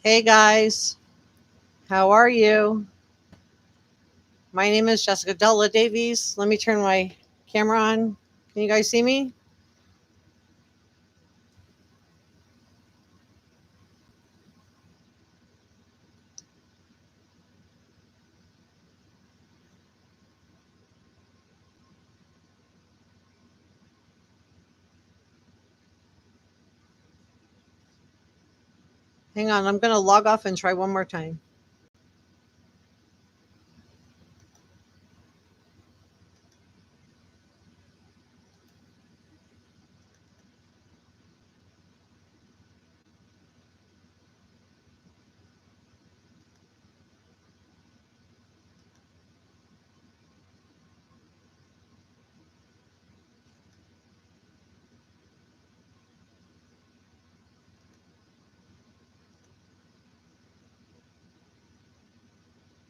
Hey guys, how are you? My name is Jessica Della Davies. Let me turn my camera on. Can you guys see me? Hang on, I'm going to log off and try one more time.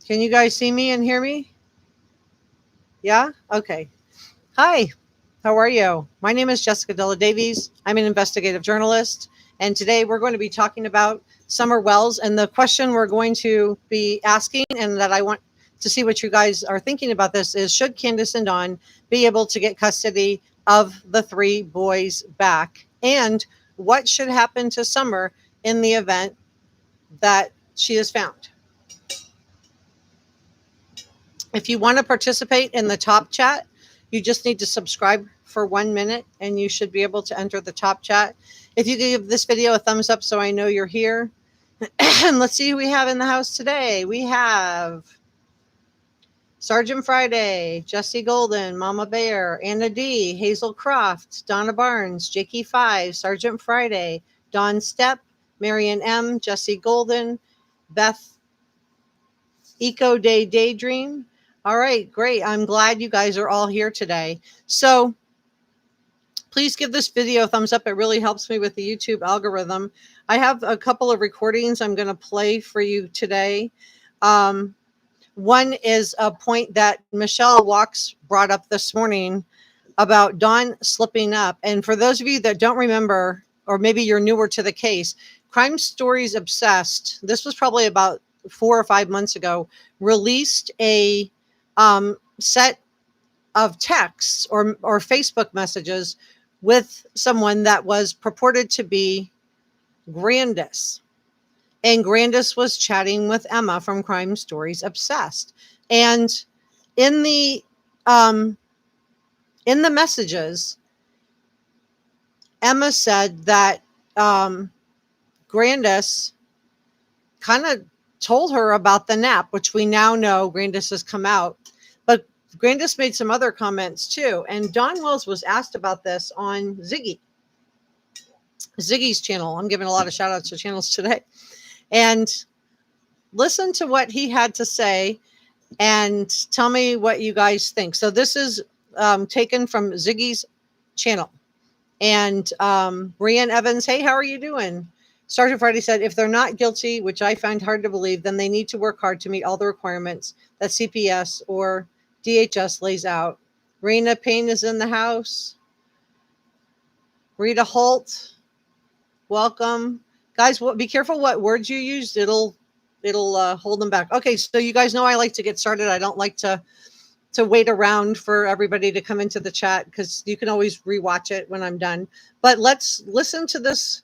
Can you guys see me and hear me? Yeah? Okay. Hi, how are you? My name is Jessica Della Davies. I'm an investigative journalist, and today we're going to be talking about summer wells. And the question we're going to be asking, and that I want to see what you guys are thinking about this, is should Candus and Don be able to get custody of the three boys back? And what should happen to Summer in the event that she is found? If you want to participate in the top chat, you just need to subscribe for 1 minute and you should be able to enter the top chat. If you give this video a thumbs up so I know you're here. And let's see who we have in the house today. We have Sergeant Friday, Jesse Golden, Mama Bear, Anna D, Hazel Croft, Donna Barnes, Jakey 5, Sergeant Friday, Dawn Stepp, Marion M, Jesse Golden, Beth Eco Day Daydream. All right, great. I'm glad you guys are all here today. So please give this video a thumbs up. It really helps me with the YouTube algorithm. I have a couple of recordings I'm going to play for you today. One is a point that Michelle Walks brought up this morning about Dawn slipping up. And for those of you that don't remember, or maybe you're newer to the case, Crime Stories Obsessed, this was probably about 4 or 5 months ago, released a set of texts or Facebook messages with someone that was purported to be Grandus. And Grandus was chatting with Emma from Crime Stories Obsessed. And in the messages, Emma said that Grandus kind of told her about the nap, which we now know Grandus has come out. But Grandus made some other comments too. And Don Wells was asked about this on Ziggy's channel. I'm giving a lot of shout outs to channels today. And listen to what he had to say and tell me what you guys think. So this is taken from Ziggy's channel. And Brian Evans, hey, how are you doing? Sergeant Friday said, if they're not guilty, which I find hard to believe, then they need to work hard to meet all the requirements that CPS or DHS lays out. Rena Payne is in the house. Rita Holt, welcome. Guys, be careful what words you use. It'll hold them back. Okay, so you guys know I like to get started. I don't like to wait around for everybody to come into the chat because you can always rewatch it when I'm done. But let's listen to this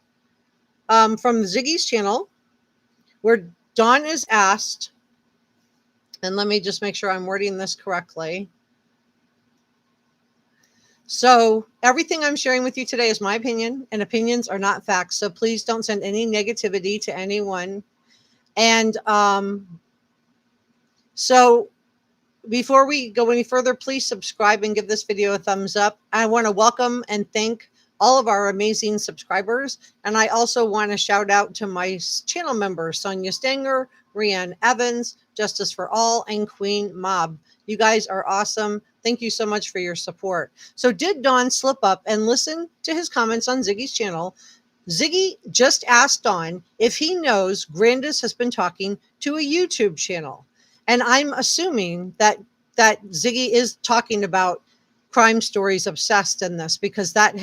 from Ziggy's channel where Dawn is asked, and let me just make sure I'm wording this correctly. So everything I'm sharing with you today is my opinion, and opinions are not facts. So please don't send any negativity to anyone. And so before we go any further, please subscribe and give this video a thumbs up. I want to welcome and thank all of our amazing subscribers. And I also want to shout out to my channel members, Sonia Stanger, Rianne Evans, Justice for All, and Queen Mob. You guys are awesome. Thank you so much for your support. So did Don slip up? And listen to his comments on Ziggy's channel. Ziggy just asked Don if he knows Grandus has been talking to a YouTube channel. And I'm assuming that Ziggy is talking about Crime Stories Obsessed in this, because that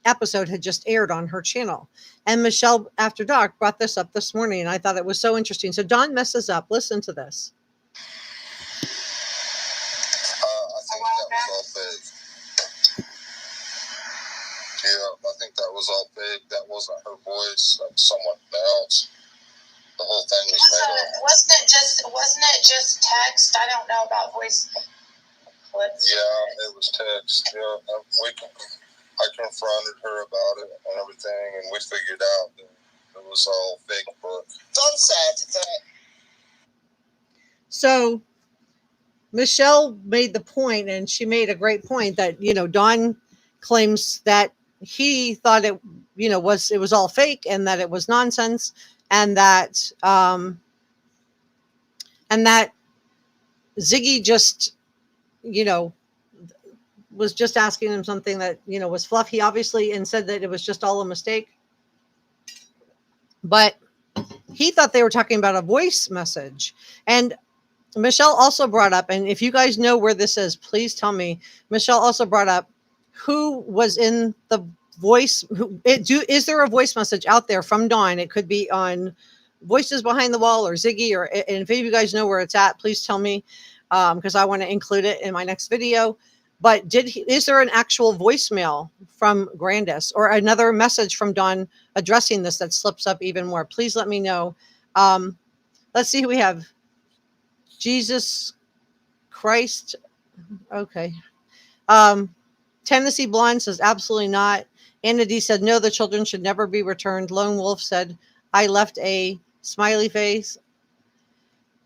episode had just aired on her channel. And Michelle After Dark brought this up this morning, and I thought it was so interesting. So Don messes up. Listen to this. I think that was all fake. Yeah, I think that was all fake. That wasn't her voice. That was someone else. The whole thing was made up. Wasn't it just text? I don't know about voice clips. Yeah, it was text. Yeah, I confronted her about it and everything, and we figured out that it was all fake. But Don said that. So Michelle made the point, and she made a great point, that, you know, Don claims that he thought it, you know, it was all fake, and that it was nonsense, and that Ziggy just, you know, was just asking him something that, you know, was fluff. He obviously, and said that it was just all a mistake. But he thought they were talking about a voice message. And Michelle also brought up, and if you guys know where this is, please tell me. Michelle also brought up who was in the voice. Is there a voice message out there from Dawn? It could be on Voices Behind the Wall or Ziggy, or, and if any of you guys know where it's at, please tell me, because I want to include it in my next video. But is there an actual voicemail from Candus, or another message from Dawn addressing this that slips up even more? Please let me know. Let's see who we have. Jesus Christ. Okay. Tennessee Blonde says absolutely not. Anna D said no, the children should never be returned. Lone Wolf said I left a smiley face.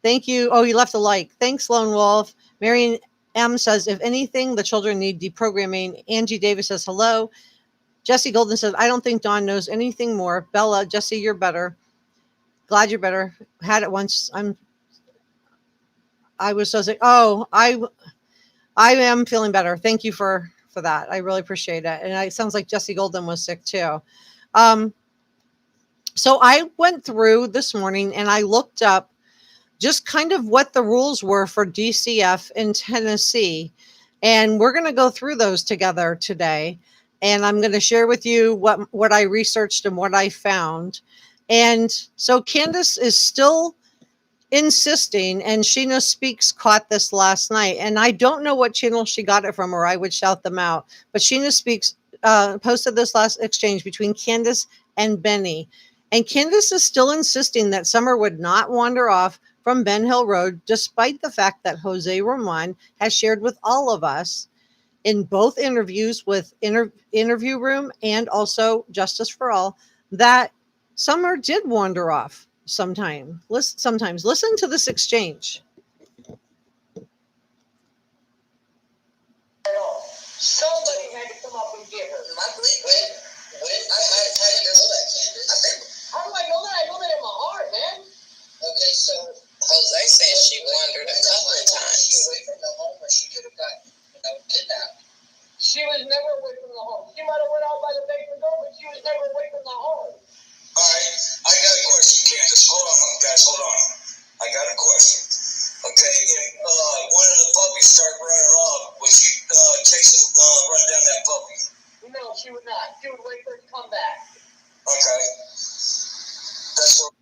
Thank you. Oh, you left a like. Thanks, Lone Wolf. Marion M says, if anything, the children need deprogramming. Angie Davis says hello. Jesse Golden says, I don't think Dawn knows anything more. Bella, Jesse, you're better. Glad you're better. Had it once. I was so sick. Oh, I am feeling better. Thank you for that. I really appreciate it. And it sounds like Jesse Golden was sick too. So I went through this morning and I looked up just kind of what the rules were for DCF in Tennessee. And we're going to go through those together today. And I'm going to share with you what I researched and what I found. And so Candus is still insisting, and Sheena Speaks caught this last night. And I don't know what channel she got it from, or I would shout them out. But Sheena Speaks posted this last exchange between Candus and Benny. And Candus is still insisting that Summer would not wander off from Ben Hill Road, despite the fact that Jose Ramon has shared with all of us in both interviews with Interview Room and also Justice for All, that Summer did wander off sometimes. Listen to this exchange. Somebody had to come up and get her. I believe when how do you know that, Candus? How do I know that? I know that in my heart, man. Okay, so Jose says she wandered a couple of times. She away from the home, or she could have got kidnapped. She was never away from the home. She might have went out by the basement door, but she was never away from the home. All right, I got a question, Candus. Hold on, guys, hold on. I got a question. Okay, if one of the puppies started running off, would she run down that puppy? No, she would not. She would wait for it to come back. Okay. That's what.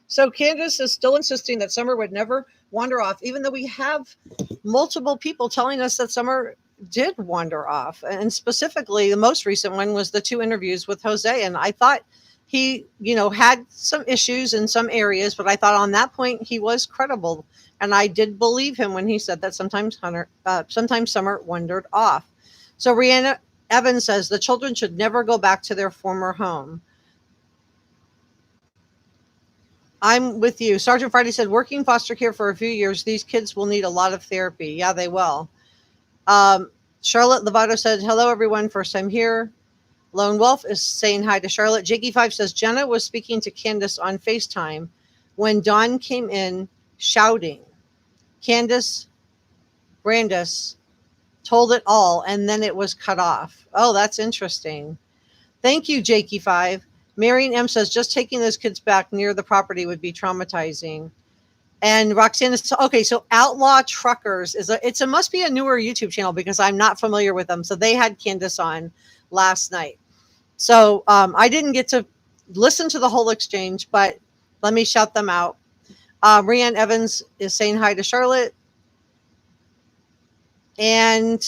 So Candus is still insisting that Summer would never wander off, even though we have multiple people telling us that Summer did wander off. And specifically, the most recent one was the 2 interviews with Jose. And I thought he, you know, had some issues in some areas, but I thought on that point he was credible. And I did believe him when he said that sometimes Summer wandered off. So Rihanna Evans says the children should never go back to their former home. I'm with you. Sergeant Friday said, working foster care for a few years, these kids will need a lot of therapy. Yeah, they will. Charlotte Lovato said, hello, everyone. First time here. Lone Wolf is saying hi to Charlotte. Jakey5 says, Jenna was speaking to Candus on FaceTime when Dawn came in shouting. Candus told it all, and then it was cut off. Oh, that's interesting. Thank you, Jakey5. Marion M says, just taking those kids back near the property would be traumatizing. And Roxanne is, okay, so Outlaw Truckers must be a newer YouTube channel because I'm not familiar with them. So they had Candus on last night. So I didn't get to listen to the whole exchange, but let me shout them out. Rianne Evans is saying hi to Charlotte. And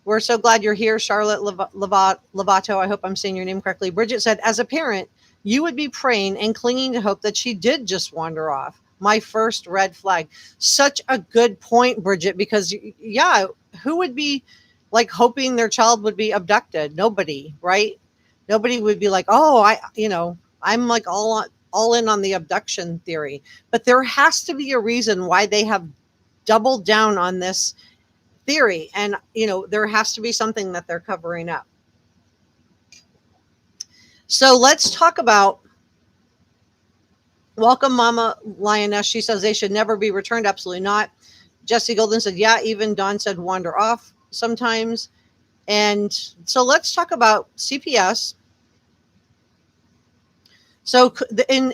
we're so glad you're here, Charlotte Lovato. I hope I'm saying your name correctly. Bridget said, as a parent, you would be praying and clinging to hope that she did just wander off. My first red flag. Such a good point, Bridget, because, yeah, who would be like hoping their child would be abducted? Nobody, right? Nobody would be like, oh, I'm like all in on the abduction theory. But there has to be a reason why they have doubled down on this theory, and there has to be something that they're covering up. So let's talk about welcome Mama Lioness. She says they should never be returned. Absolutely not. Jesse Golden said, yeah, even Don said wander off sometimes. And so let's talk about CPS. So in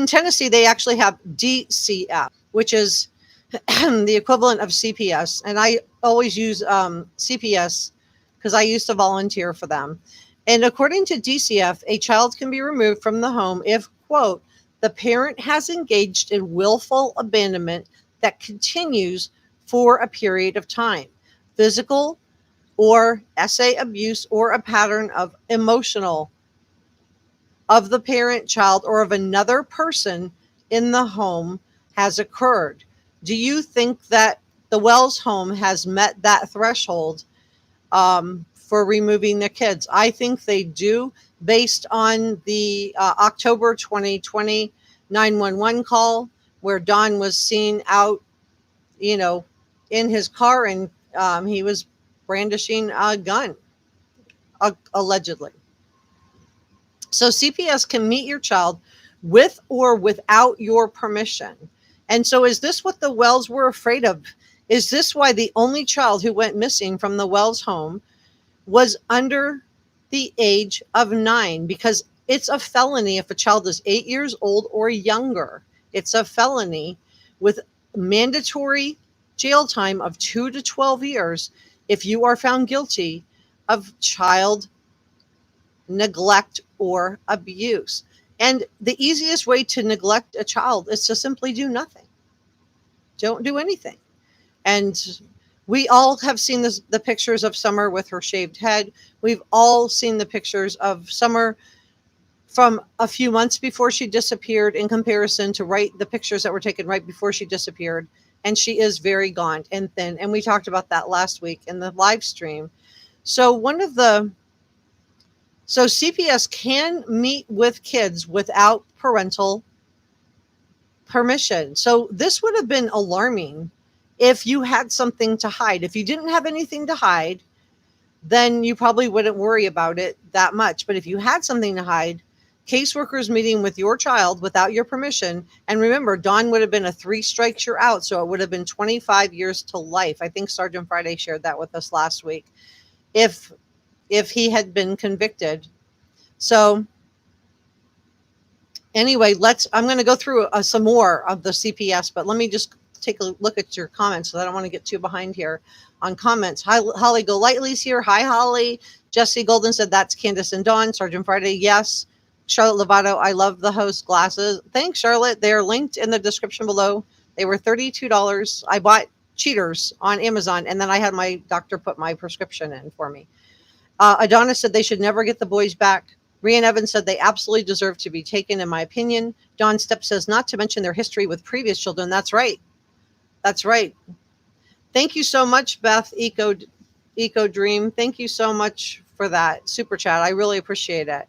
Tennessee, they actually have DCF, which is the equivalent of CPS. And I always use CPS because I used to volunteer for them. And according to DCF, a child can be removed from the home if, quote, the parent has engaged in willful abandonment that continues for a period of time, physical or SA abuse, or a pattern of emotional of the parent, child, or of another person in the home has occurred. Do you think that the Wells home has met that threshold for removing the kids? I think they do, based on the October 2020 911 call where Don was seen out, in his car, and he was brandishing a gun, allegedly. So CPS can meet your child with or without your permission. And so is this what the Wells were afraid of? Is this why the only child who went missing from the Wells home was under the age of 9? Because it's a felony if a child is 8 years old or younger. It's a felony with mandatory jail time of 2 to 12 years if you are found guilty of child neglect or abuse. And the easiest way to neglect a child is to simply do nothing. Don't do anything. And we all have seen the pictures of Summer with her shaved head. We've all seen the pictures of Summer from a few months before she disappeared in comparison to the pictures that were taken right before she disappeared. And she is very gaunt and thin. And we talked about that last week in the live stream. So CPS can meet with kids without parental permission. So this would have been alarming if you had something to hide. If you didn't have anything to hide, then you probably wouldn't worry about it that much. But if you had something to hide, caseworkers meeting with your child without your permission, and remember, Don would have been a 3 strikes you're out, so it would have been 25 years to life. I think Sergeant Friday shared that with us last week. If he had been convicted. So anyway, I'm going to go through some more of the CPS, but let me just take a look at your comments. So I don't want to get too behind here on comments. Hi, Holly Golightly's here. Hi, Holly. Jesse Golden said that's Candus and Don. Sergeant Friday, yes. Charlotte Lovato, I love the host glasses. Thanks, Charlotte. They're linked in the description below. They were $32. I bought cheaters on Amazon, and then I had my doctor put my prescription in for me. Adonis said they should never get the boys back. Rian Evans said they absolutely deserve to be taken, in my opinion. Don Stepp says not to mention their history with previous children. That's right. That's right. Thank you so much, Beth Eco Dream. Thank you so much for that super chat. I really appreciate it.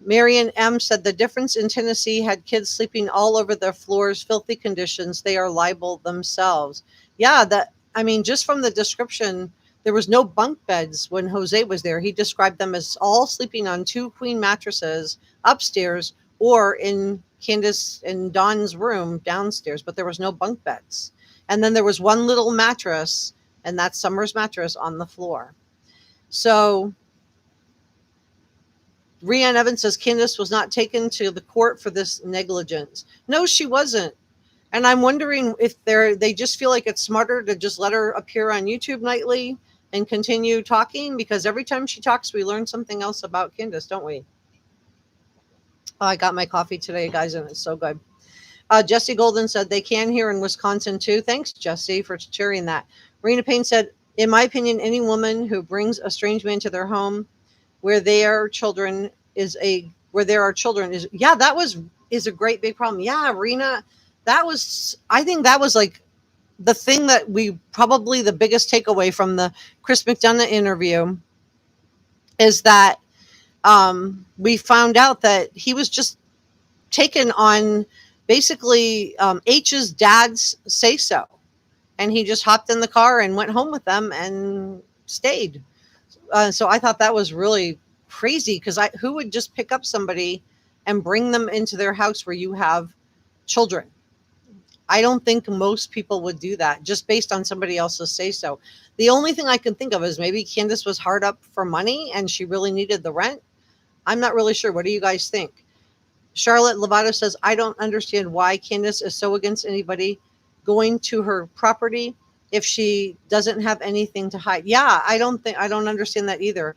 Marion M said the difference in Tennessee had kids sleeping all over their floors, filthy conditions. They are liable themselves. Yeah, just from the description, there was no bunk beds when Jose was there. He described them as all sleeping on 2 queen mattresses upstairs or in Candus and Don's room downstairs, but there was no bunk beds. And then there was one little mattress, and that's Summer's mattress, on the floor. So Rianne Evans says Candus was not taken to the court for this negligence. No, she wasn't. And I'm wondering if they just feel like it's smarter to just let her appear on YouTube nightly and continue talking, because every time she talks, we learn something else about Candus, don't we? Oh, I got my coffee today, guys, and it's so good. Jesse Golden said they can here in Wisconsin too. Thanks, Jesse, for sharing that. Marina Payne said, in my opinion, any woman who brings a strange man to their home where there are children is a great big problem. Yeah, Rena, I think that was like the thing that probably the biggest takeaway from the Chris McDonough interview is that we found out that he was just taken on basically H's dad's say so. And he just hopped in the car and went home with them and stayed. So I thought that was really crazy, because who would just pick up somebody and bring them into their house where you have children? I don't think most people would do that just based on somebody else's say so. The only thing I can think of is maybe Candus was hard up for money and she really needed the rent. I'm not really sure. What do you guys think? Charlotte Lovato says, I don't understand why Candus is so against anybody going to her property if she doesn't have anything to hide. Yeah, I don't understand that either.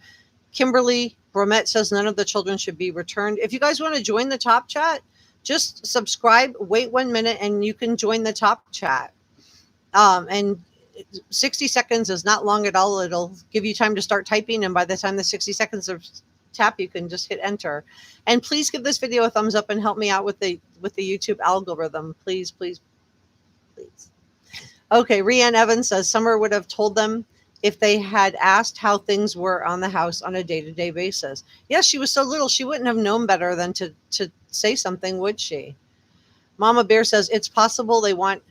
Kimberly Bromette says none of the children should be returned. If you guys want to join the top chat, just subscribe, wait 1 minute, and you can join the top chat. And 60 seconds is not long at all. It'll give you time to start typing, and by the time the 60 seconds of tap, you can just hit enter. And please give this video a thumbs up and help me out with the YouTube algorithm. Please, please, please. Okay, Rianne Evans says Summer would have told them if they had asked how things were on the house on a day-to-day basis. Yes, she was so little, she wouldn't have known better than to say something, would she? Mama Bear says it's possible they want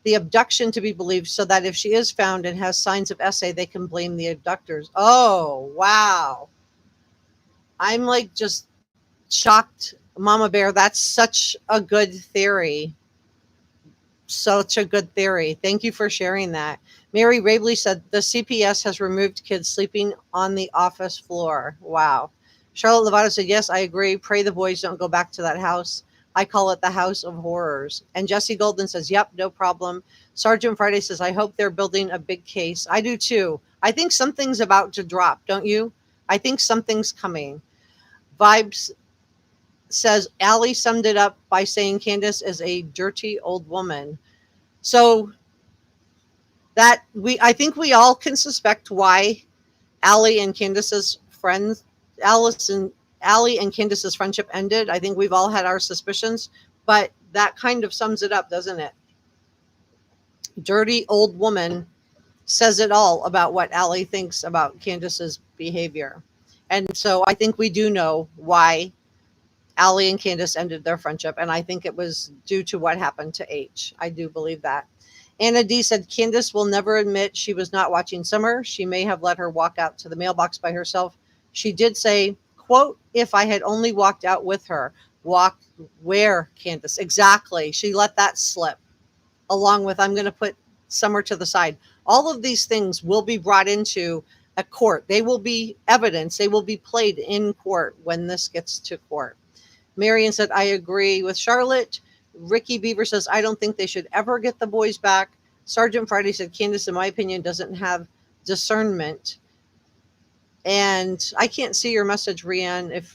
the abduction to be believed so that if she is found and has signs of SA, they can blame the abductors. Oh, wow. I'm like just shocked, Mama Bear. That's such a good theory. Such a good theory. Thank you for sharing that. Mary Rabley said the CPS has removed kids sleeping on the office floor. Wow. Charlotte Lovato said, yes, I agree. Pray the boys don't go back to that house. I call it the house of horrors. And Jesse Golden says, yep, no problem. Sergeant Friday says, I hope they're building a big case. I do too. I think something's about to drop, don't you? I think something's coming. Vibes says, Allie summed it up by saying Candus is a dirty old woman. So I think we all can suspect why Allie and Candus's friends, Allie and Candus's friendship ended. I think we've all had our suspicions, but that kind of sums it up, doesn't it? Dirty old woman says it all about what Allie thinks about Candus's behavior. And so I think we do know why Allie and Candus ended their friendship, and I think it was due to what happened to H. I do believe that. Anna D said Candus will never admit she was not watching Summer. She may have let her walk out to the mailbox by herself. She did say, quote, if I had only walked out with her. Walk where, Candus? Exactly. She let that slip, along with, I'm going to put Summer to the side. All of these things will be brought into a court. They will be evidence. They will be played in court when this gets to court. Marion said, I agree with Charlotte. Ricky Beaver says, I don't think they should ever get the boys back. Sergeant Friday said, Candus, in my opinion, doesn't have discernment. And I can't see your message, Rianne.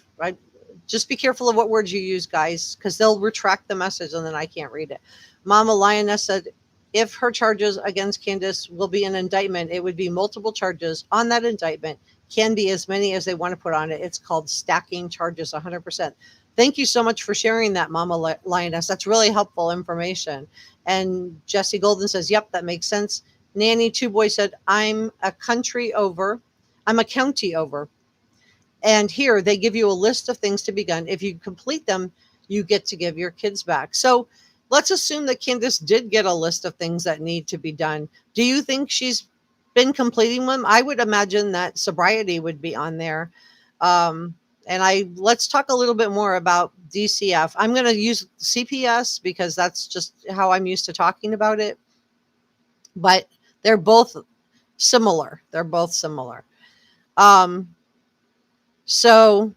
Just be careful of what words you use, guys, because they'll retract the message and then I can't read it. Mama Lioness said, if her charges against Candus will be an indictment, it would be multiple charges on that indictment. Can be as many as they want to put on it. It's called stacking charges 100%. Thank you so much for sharing that, Mama Lioness. That's really helpful information. And Jesse Golden says, yep, that makes sense. Nanny Two Boy said, I'm a county over. And here they give you a list of things to be done. If you complete them, you get to give your kids back. So let's assume that Candus did get a list of things that need to be done. Do you think she's been completing them? I would imagine that sobriety would be on there. Let's talk a little bit more about DCF. I'm going to use CPS because that's just how I'm used to talking about it. But they're both similar. So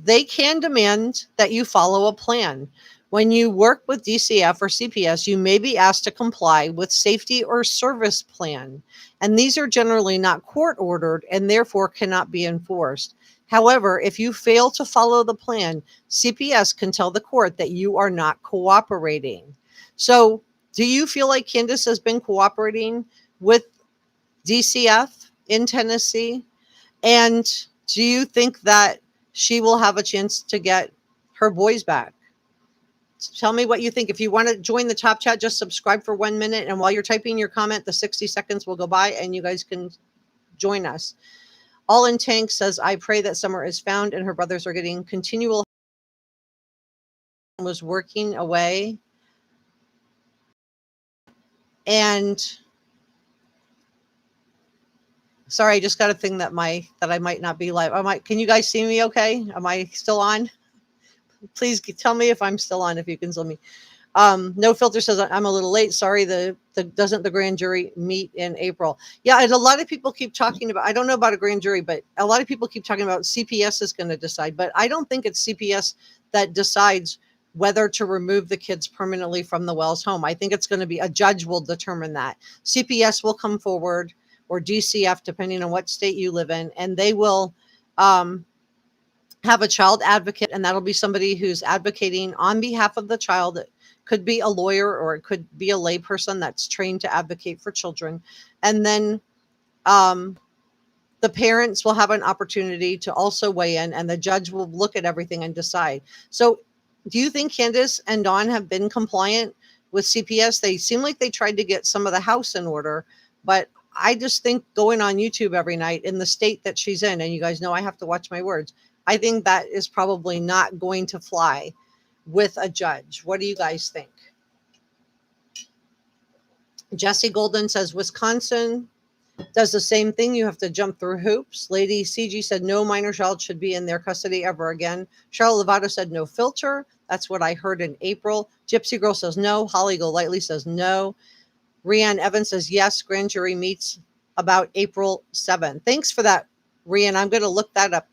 they can demand that you follow a plan. When you work with DCF or CPS, you may be asked to comply with safety or service plan. And these are generally not court ordered and therefore cannot be enforced. However, if you fail to follow the plan, CPS can tell the court that you are not cooperating. So, do you feel like Candus has been cooperating with DCF in Tennessee? And do you think that she will have a chance to get her boys back? Tell me what you think. If you want to join the top chat, just subscribe for 1 minute. And while you're typing your comment, the 60 seconds will go by and you guys can join us. All in Tank says, I pray that Summer is found and her brothers are getting continual was working away. And sorry, I just got a thing that I might not be live. Can you guys see me okay? Am I still on? Please tell me if I'm still on, if you can still me. No Filter says, I'm a little late. Sorry, doesn't the grand jury meet in April? Yeah, and a lot of people keep talking about, I don't know about a grand jury, but a lot of people keep talking about CPS is going to decide. But I don't think it's CPS that decides whether to remove the kids permanently from the Wells home. I think it's going to be a judge will determine that. CPS will come forward, or DCF, depending on what state you live in, and they will have a child advocate, and that'll be somebody who's advocating on behalf of the child. It could be a lawyer or it could be a layperson that's trained to advocate for children. And then the parents will have an opportunity to also weigh in, and the judge will look at everything and decide. So do you think Candus and Don have been compliant with CPS? They seem like they tried to get some of the house in order, but I just think going on YouTube every night in the state that she's in, and you guys know I have to watch my words, I think that is probably not going to fly with a judge. What do you guys think? Jesse Golden says, Wisconsin does the same thing. You have to jump through hoops. Lady CG said, no minor child should be in their custody ever again. Charlotte Lovato said, no filter. That's what I heard in April. Gypsy Girl says, no. Holly Golightly says, no. Rianne Evans says, yes. Grand jury meets about April 7th. Thanks for that, Rianne. I'm going to look that up.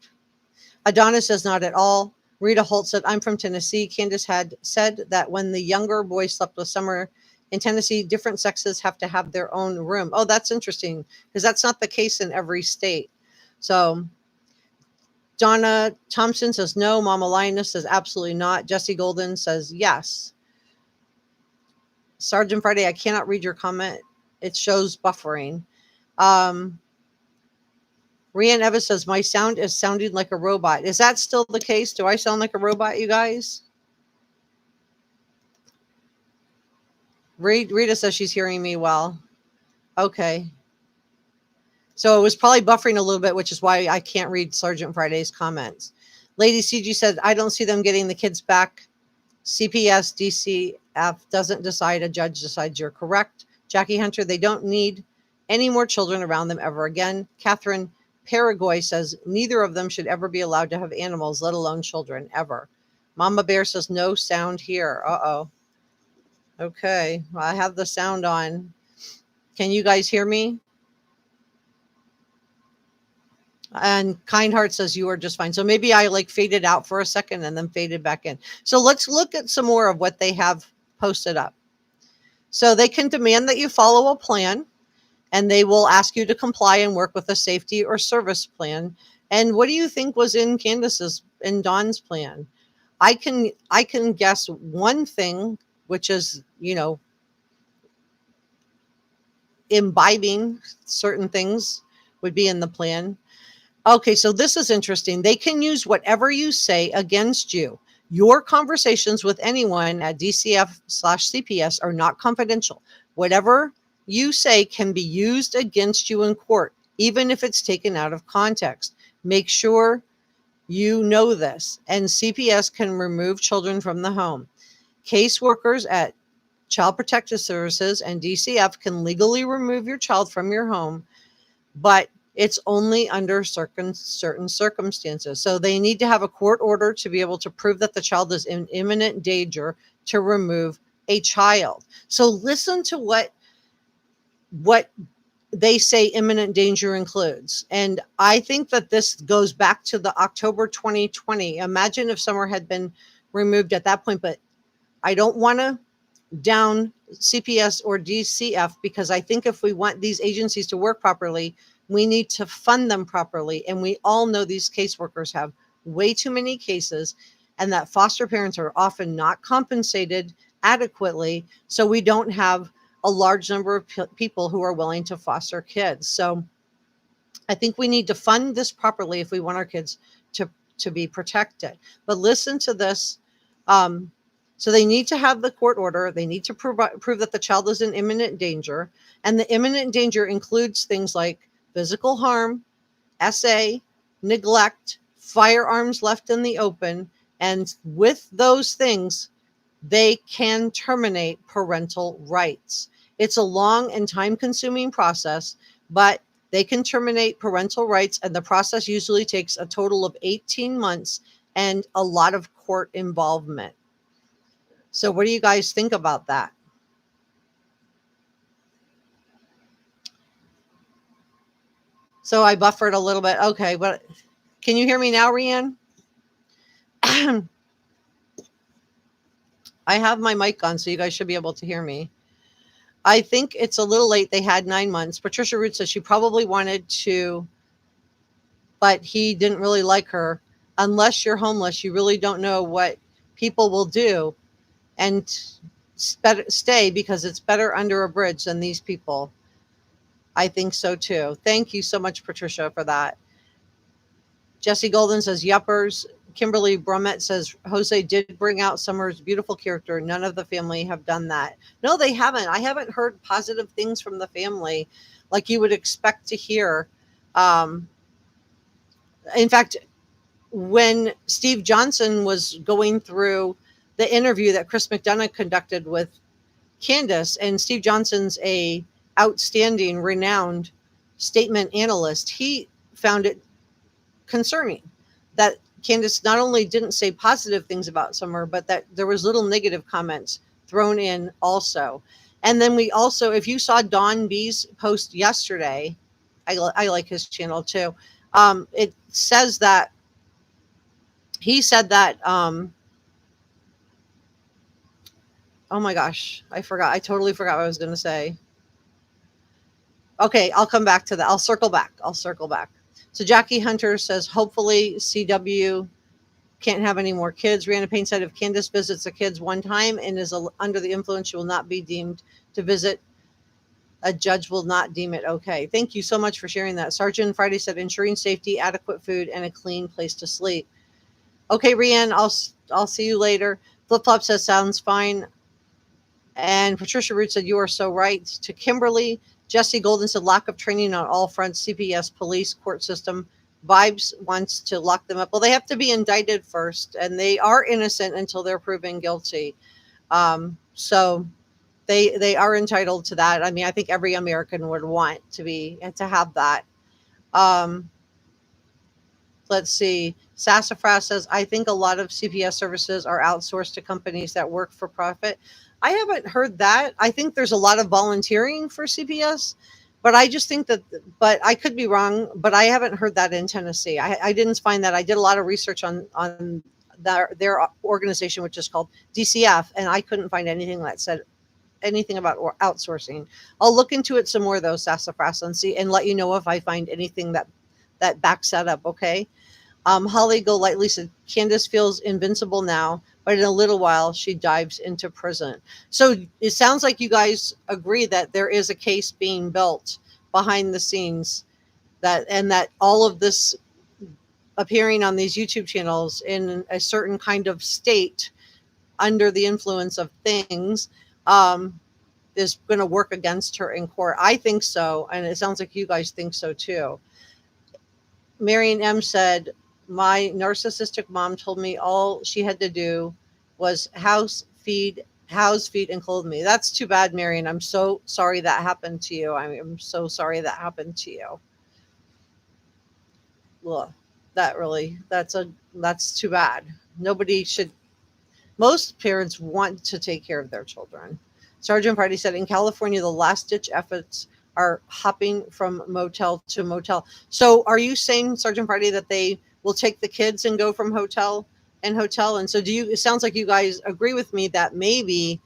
Adonis says, not at all. Rita Holt said, I'm from Tennessee. Candace had said that when the younger boy slept with Summer in Tennessee, different sexes have to have their own room. Oh, that's interesting, because that's not the case in every state. So Donna Thompson says, no. Mama Lioness says, absolutely not. Jesse Golden says, yes. Sergeant Friday, I cannot read your comment. It shows buffering. Rianne Evans says, my sound is sounding like a robot. Is that still the case? Do I sound like a robot, you guys? Rita says she's hearing me well. Okay. So it was probably buffering a little bit, which is why I can't read Sergeant Friday's comments. Lady CG said, I don't see them getting the kids back. CPS, DCF doesn't decide. A judge decides. You're correct. Jackie Hunter, they don't need any more children around them ever again. Catherine Paraguay says, neither of them should ever be allowed to have animals, let alone children, ever. Mama Bear says, no sound here. Uh-oh. Okay, well, I have the sound on. Can you guys hear me? And Kind Heart says, you are just fine. So maybe I faded out for a second and then faded back in. So let's look at some more of what they have posted up. So they can demand that you follow a plan, and they will ask you to comply and work with a safety or service plan. And what do you think was in Candus's and Don's plan? I can guess one thing, which is, imbibing certain things would be in the plan. Okay, so this is interesting. They can use whatever you say against you. Your conversations with anyone at DCF/CPS are not confidential. Whatever you say can be used against you in court, even if it's taken out of context. Make sure you know this. And CPS can remove children from the home. Caseworkers at Child Protective Services and DCF can legally remove your child from your home, but it's only under certain circumstances. So they need to have a court order to be able to prove that the child is in imminent danger to remove a child. So listen to what they say imminent danger includes. And I think that this goes back to the October 2020. Imagine if Summer had been removed at that point, but I don't want to down CPS or DCF, because I think if we want these agencies to work properly, we need to fund them properly. And we all know these caseworkers have way too many cases, and that foster parents are often not compensated adequately. So we don't have a large number of people who are willing to foster kids. So I think we need to fund this properly if we want our kids to be protected. But listen to this. So they need to have the court order. They need to prove that the child is in imminent danger. And the imminent danger includes things like physical harm, SA, neglect, firearms left in the open. And with those things, they can terminate parental rights. It's a long and time-consuming process, but they can terminate parental rights, and the process usually takes a total of 18 months and a lot of court involvement. So what do you guys think about that? So I buffered a little bit. Okay, but can you hear me now, Rianne? I have my mic on, so you guys should be able to hear me. I think it's a little late. They had 9 months. Patricia Root says she probably wanted to, but he didn't really like her. Unless you're homeless, you really don't know what people will do, and stay, because it's better under a bridge than these people. I think so too. Thank you so much, Patricia, for that. Jesse Golden says, yuppers. Kimberly Brummett says, Jose did bring out Summer's beautiful character. None of the family have done that. No, they haven't. I haven't heard positive things from the family like you would expect to hear. In fact, when Steve Johnson was going through the interview that Chris McDonough conducted with Candus, and Steve Johnson's a outstanding, renowned statement analyst, he found it concerning that Candus not only didn't say positive things about Summer, but that there was little negative comments thrown in also. And then we also, if you saw Don B's post yesterday, I like his channel too. It says that he said that, oh my gosh, I forgot. I totally forgot what I was going to say. Okay, I'll come back to that. I'll circle back. So Jackie Hunter says, hopefully CW can't have any more kids. Rihanna Payne said, if Candus visits the kids one time and is under the influence, she will not be deemed to visit. A judge will not deem it okay. Thank you so much for sharing that. Sergeant Friday said, ensuring safety, adequate food, and a clean place to sleep. Okay, Rianne, I'll see you later. Flip Flop says, sounds fine. And Patricia Root said, you are so right. To Kimberly, Jesse Golden said, lack of training on all fronts, CPS, police, court system. Vibes wants to lock them up. Well, they have to be indicted first, and they are innocent until they're proven guilty. So they are entitled to that. I mean, I think every American would want to have that. Let's see. Sassafras says, I think a lot of CPS services are outsourced to companies that work for profit. I haven't heard that. I think there's a lot of volunteering for CPS, but I just think that, but I could be wrong, but I haven't heard that in Tennessee. I didn't find that. I did a lot of research on their organization, which is called DCF, and I couldn't find anything that said anything about outsourcing. I'll look into it some more though, Sassafras, and let you know if I find anything that backs that up. Okay. Holly Golightly said, Candus feels invincible now, but in a little while she dives into prison. So it sounds like you guys agree that there is a case being built behind the scenes, that all of this appearing on these YouTube channels in a certain kind of state under the influence of things is going to work against her in court. I think so. And it sounds like you guys think so too. Marion M said, my narcissistic mom told me all she had to do was house, feed, and clothe me. That's too bad, Marion. I'm so sorry that happened to you. I'm so sorry that happened to you. Well, that's too bad. Most parents want to take care of their children. Sergeant Friday said, in California, the last ditch efforts are hopping from motel to motel. So are you saying, Sergeant Friday, that they will take the kids and go from hotel and hotel? And so it sounds like you guys agree with me that maybe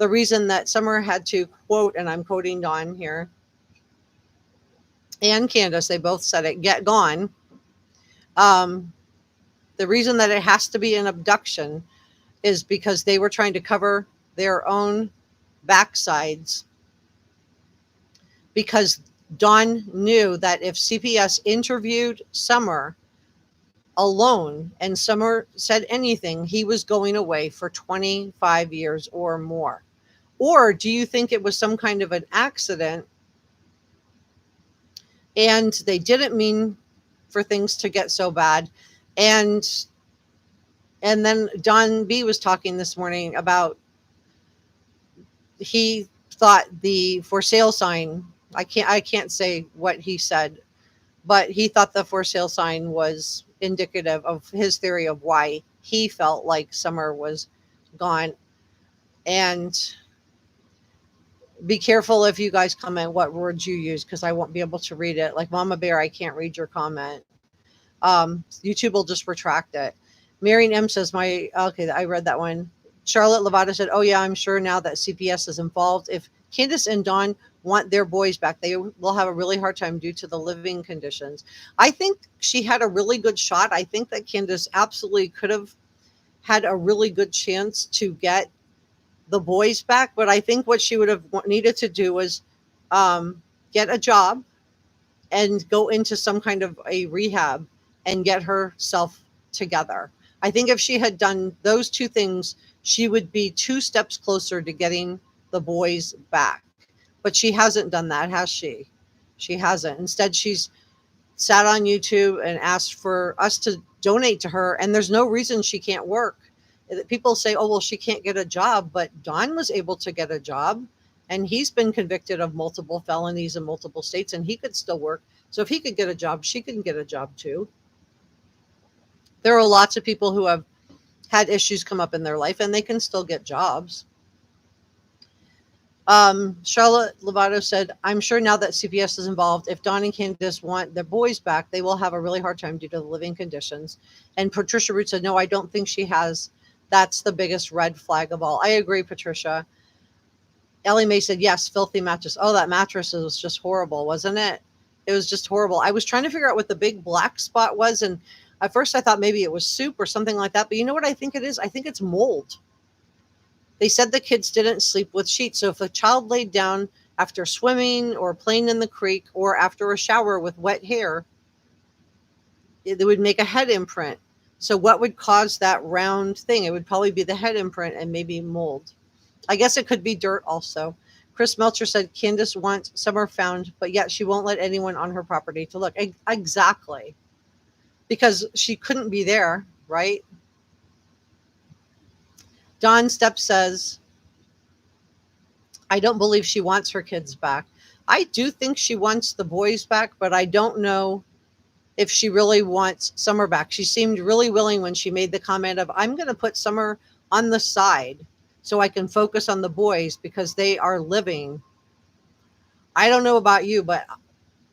the reason that Summer had to quote, and I'm quoting Dawn here, and Candus, they both said it, get gone. The reason that it has to be an abduction is because they were trying to cover their own backsides, because Dawn knew that if CPS interviewed Summer alone and Summer said anything, he was going away for 25 years or more. Or do you think it was some kind of an accident and they didn't mean for things to get so bad? And then Don B was talking this morning about, he thought the for sale sign, I can't say what he said, but he thought the for sale sign was indicative of his theory of why he felt like Summer was gone. And be careful if you guys comment what words you use, because I won't be able to read it. Like Mama Bear, I can't read your comment. YouTube will just retract it. Marion M says, okay, I read that one. Charlotte Lovato said, oh yeah, I'm sure now that CPS is involved, if Candus and Don want their boys back, they will have a really hard time due to the living conditions. I think she had a really good shot. I think that Candus absolutely could have had a really good chance to get the boys back, but I think what she would have needed to do was get a job and go into some kind of a rehab and get herself together. I think if she had done those two things, she would be 2 steps closer to getting the boys back. But she hasn't done that, has she? She hasn't. Instead, she's sat on YouTube and asked for us to donate to her, and there's no reason she can't work. People say, oh, well, she can't get a job, but Don was able to get a job, and he's been convicted of multiple felonies in multiple states, and he could still work. So if he could get a job, she can get a job too. There are lots of people who have had issues come up in their life, and they can still get jobs. Charlotte Lovato said, I'm sure now that CPS is involved, if Don and Candus want their boys back, they will have a really hard time due to the living conditions. And Patricia Root said, no, I don't think she has. That's the biggest red flag of all. I agree, Patricia. Ellie Mae said, yes, filthy mattress. Oh, that mattress was just horrible, wasn't it? It was just horrible. I was trying to figure out what the big black spot was. And at first I thought maybe it was soup or something like that. But you know what I think it is? I think it's mold. They said the kids didn't sleep with sheets. So if a child laid down after swimming or playing in the creek or after a shower with wet hair, it would make a head imprint. So what would cause that round thing? It would probably be the head imprint and maybe mold. I guess it could be dirt also. Chris Melcher said Candus wants Summer found, but yet she won't let anyone on her property to look. Exactly. Because she couldn't be there, right? Don Stepp says, I don't believe she wants her kids back. I do think she wants the boys back, but I don't know if she really wants Summer back. She seemed really willing when she made the comment of, I'm going to put Summer on the side so I can focus on the boys because they are living. I don't know about you, but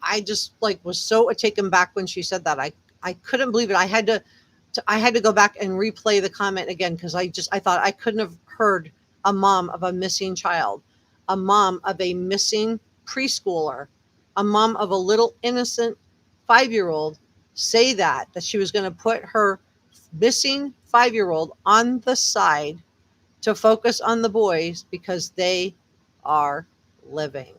I just was so taken back when she said that. I couldn't believe it. I had to go back and replay the comment again because I thought I couldn't have heard a mom of a missing child, a mom of a missing preschooler, a mom of a little innocent 5-year-old say that she was going to put her missing 5-year-old on the side to focus on the boys because they are living.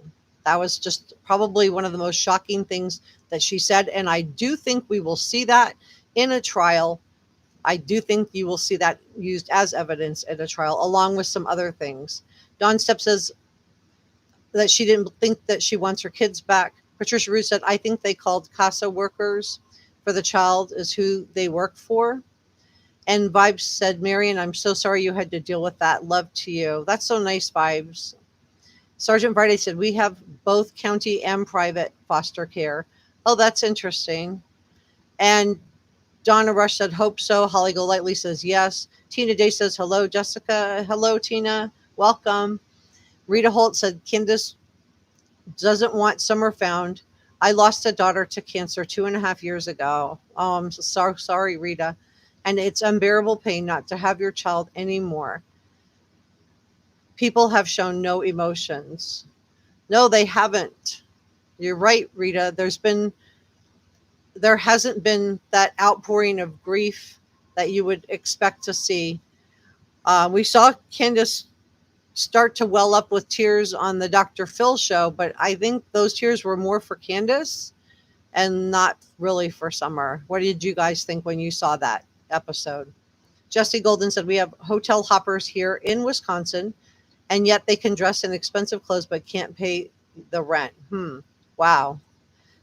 That was just probably one of the most shocking things that she said. And I do think we will see that in a trial. I do think you will see that used as evidence in a trial, along with some other things. Dawn Stepp says that she didn't think that she wants her kids back. Patricia Root said, I think they called CASA workers for the child is who they work for. And Vibes said, Marion, I'm so sorry you had to deal with that. Love to you. That's so nice, Vibes. Sergeant Friday said, we have both county and private foster care. Oh, that's interesting. And Donna Rush said, hope so. Holly Golightly says, yes. Tina Day says, hello, Jessica. Hello, Tina. Welcome. Rita Holt said, Candus doesn't want Summer found. I lost a daughter to cancer 2.5 years ago. Oh, I'm so sorry, Rita. And it's unbearable pain not to have your child anymore. People have shown no emotions. No, they haven't. You're right, Rita. There hasn't been that outpouring of grief that you would expect to see. We saw Candace start to well up with tears on the Dr. Phil show, but I think those tears were more for Candace and not really for Summer. What did you guys think when you saw that episode? Jesse Golden said, we have hotel hoppers here in Wisconsin, and yet they can dress in expensive clothes but can't pay the rent. Wow.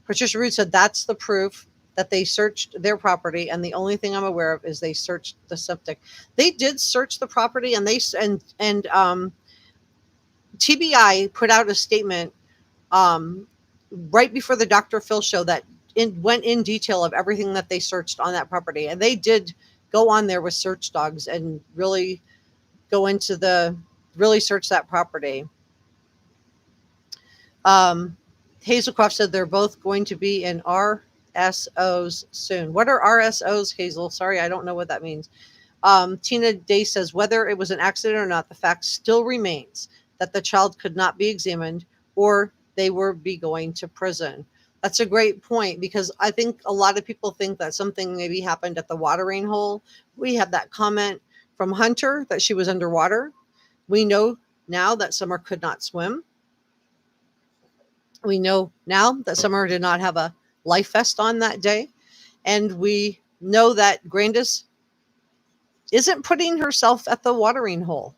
Patricia Root said, that's the proof that they searched their property, and the only thing I'm aware of is they searched the septic. They did search the property, and TBI put out a statement right before the Dr. Phil show that went in detail of everything that they searched on that property. And they did go on there with search dogs and really go into really search that property. Hazelcroft said they're both going to be in RSOs soon. What are RSOs, Hazel? Sorry, I don't know what that means. Tina Day says, whether it was an accident or not, the fact still remains that the child could not be examined or they would be going to prison. That's a great point, because I think a lot of people think that something maybe happened at the watering hole. We have that comment from Hunter that she was underwater. We know now that Summer could not swim. We know now that Summer did not have a life vest on that day. And we know that Grandis isn't putting herself at the watering hole.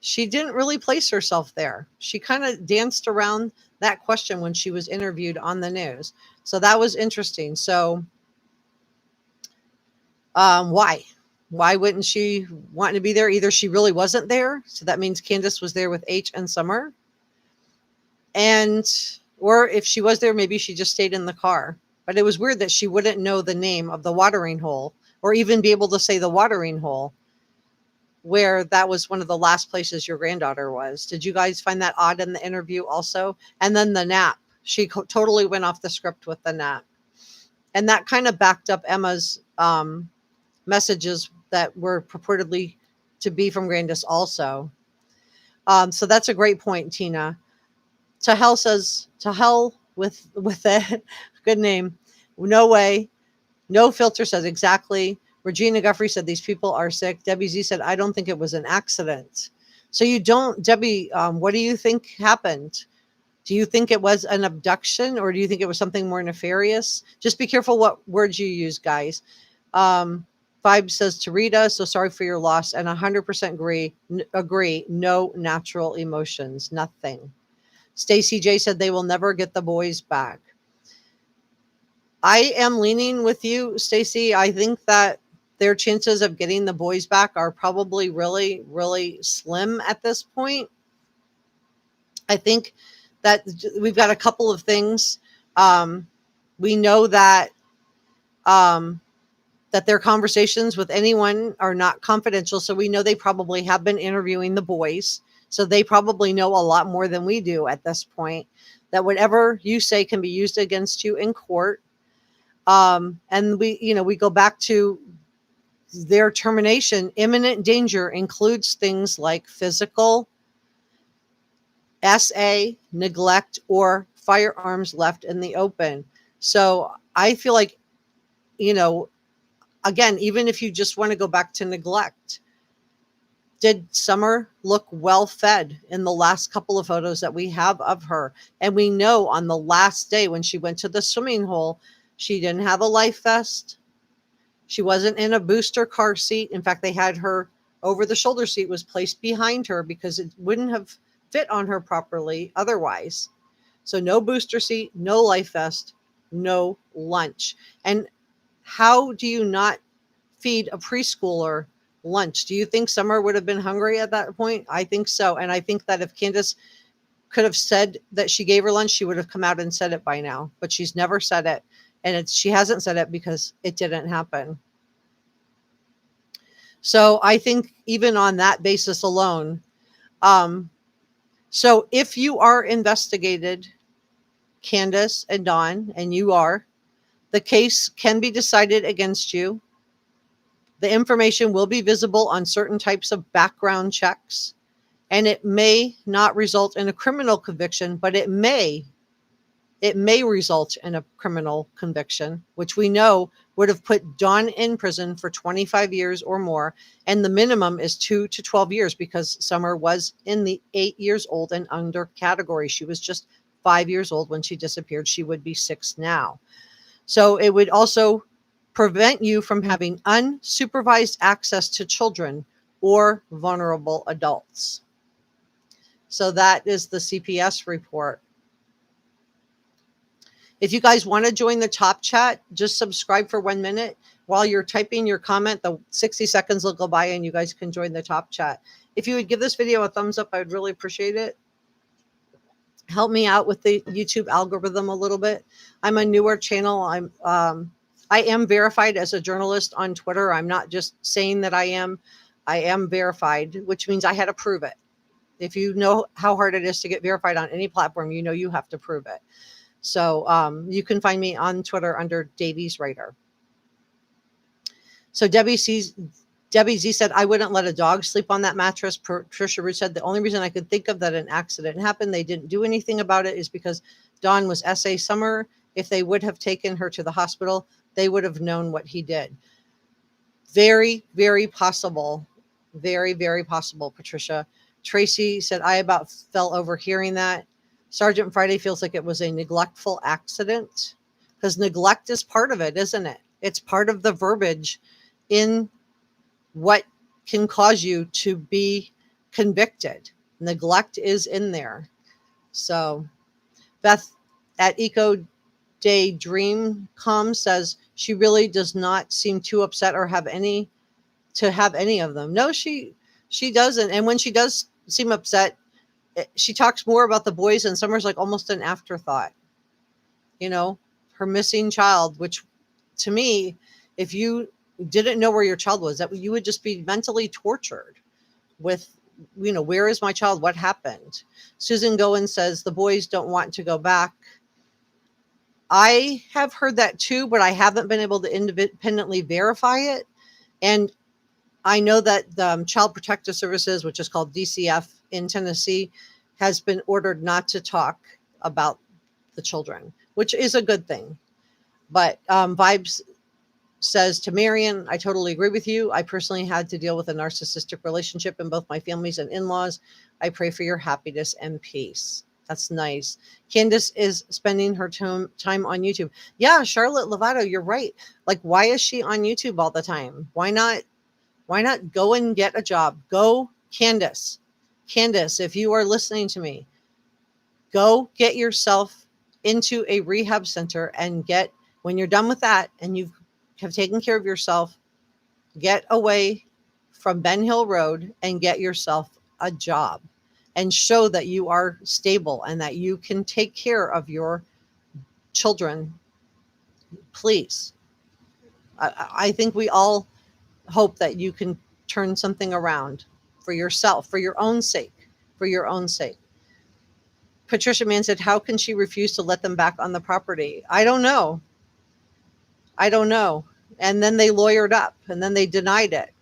She didn't really place herself there. She kind of danced around that question when she was interviewed on the news. So that was interesting. So why wouldn't she want to be there? Either she really wasn't there, so that means Candus was there with H and Summer, or if she was there, maybe she just stayed in the car. But it was weird that she wouldn't know the name of the watering hole or even be able to say the watering hole, where that was one of the last places your granddaughter was. Did you guys find that odd in the interview also? And then the nap. She totally went off the script with the nap. And that kind of backed up Emma's messages that were purportedly to be from Grandis also. So that's a great point, Tina. To hell says, to hell with it. Good name. No way. No filter says exactly. Regina Guffrey said these people are sick. Debbie Z said, I don't think it was an accident. So you don't, Debbie, what do you think happened? Do you think it was an abduction, or do you think it was something more nefarious? Just be careful what words you use, guys. Vibe says to Rita, so sorry for your loss, and 100% agree. No natural emotions, nothing. Stacy J said they will never get the boys back. I am leaning with you, Stacy. I think that their chances of getting the boys back are probably really, really slim at this point. I think that we've got a couple of things. We know that that their conversations with anyone are not confidential. So we know they probably have been interviewing the boys. So they probably know a lot more than we do at this point, that whatever you say can be used against you in court. And we go back to their termination. Imminent danger includes things like physical, SA, neglect, or firearms left in the open. So I feel like, again, even if you just want to go back to neglect, did Summer look well fed in the last couple of photos that we have of her? And we know on the last day when she went to the swimming hole, she didn't have a life vest. She wasn't in a booster car seat. In fact, they had her over the shoulder seat was placed behind her because it wouldn't have fit on her properly otherwise. So no booster seat, no life vest, no lunch. And how do you not feed a preschooler lunch? Do you think Summer would have been hungry at that point? I think so. And I think that if Candus could have said that she gave her lunch, she would have come out and said it by now. But she's never said it. And she hasn't said it because it didn't happen. So I think even on that basis alone, so if you are investigated, Candus and Don, and you are, the case can be decided against you. The information will be visible on certain types of background checks. And it may not result in a criminal conviction, but it may result in a criminal conviction, which we know would have put Dawn in prison for 25 years or more. And the minimum is 2 to 12 years because Summer was in the 8 years old and under category. She was just 5 years old when she disappeared. She would be 6 now. So it would also prevent you from having unsupervised access to children or vulnerable adults. So that is the CPS report. If you guys want to join the top chat, just subscribe for 1 minute. While you're typing your comment, the 60 seconds will go by and you guys can join the top chat. If you would give this video a thumbs up, I would really appreciate it. Help me out with the YouTube algorithm a little bit. I'm a newer channel. I am verified as a journalist on Twitter. I'm not just saying that I am verified, which means I had to prove it. If you know how hard it is to get verified on any platform, you know you have to prove it. So you can find me on Twitter under Davies Writer. So Debbie Z said, I wouldn't let a dog sleep on that mattress. Patricia Root said, the only reason I could think of that an accident happened, they didn't do anything about it, is because Dawn was S.A. Summer. If they would have taken her to the hospital, they would have known what he did. Very, very possible. Very, very possible, Patricia. Tracy said, I about fell over hearing that. Sergeant Friday feels like it was a neglectful accident, because neglect is part of it, isn't it? It's part of the verbiage in what can cause you to be convicted. Neglect is in there. So Beth at Eco Day Dream says she really does not seem too upset or have any of them. No, she doesn't. And when she does seem upset, she talks more about the boys, and Summer's like almost an afterthought. You know, her missing child, which to me, if you didn't know where your child was, that you would just be mentally tortured with, you know, where is my child? What happened? Susan Goen says the boys don't want to go back. I have heard that too, but I haven't been able to independently verify it. And I know that the Child Protective Services, which is called DCF in Tennessee, has been ordered not to talk about the children, which is a good thing. But Vibes says to Marion, I totally agree with you. I personally had to deal with a narcissistic relationship in both my families and in-laws. I pray for your happiness and peace. That's nice. Candus is spending her time on YouTube. Yeah, Charlotte Lovato, you're right. Like, why is she on YouTube all the time? Why not go and get a job? Go, Candus. Candus, if you are listening to me, go get yourself into a rehab center and when you're done with that and you have taken care of yourself, get away from Ben Hill Road and get yourself a job and show that you are stable and that you can take care of your children. Please. I think we all hope that you can turn something around for yourself, for your own sake, Patricia Mann said, how can she refuse to let them back on the property? I don't know. And then they lawyered up and then they denied it.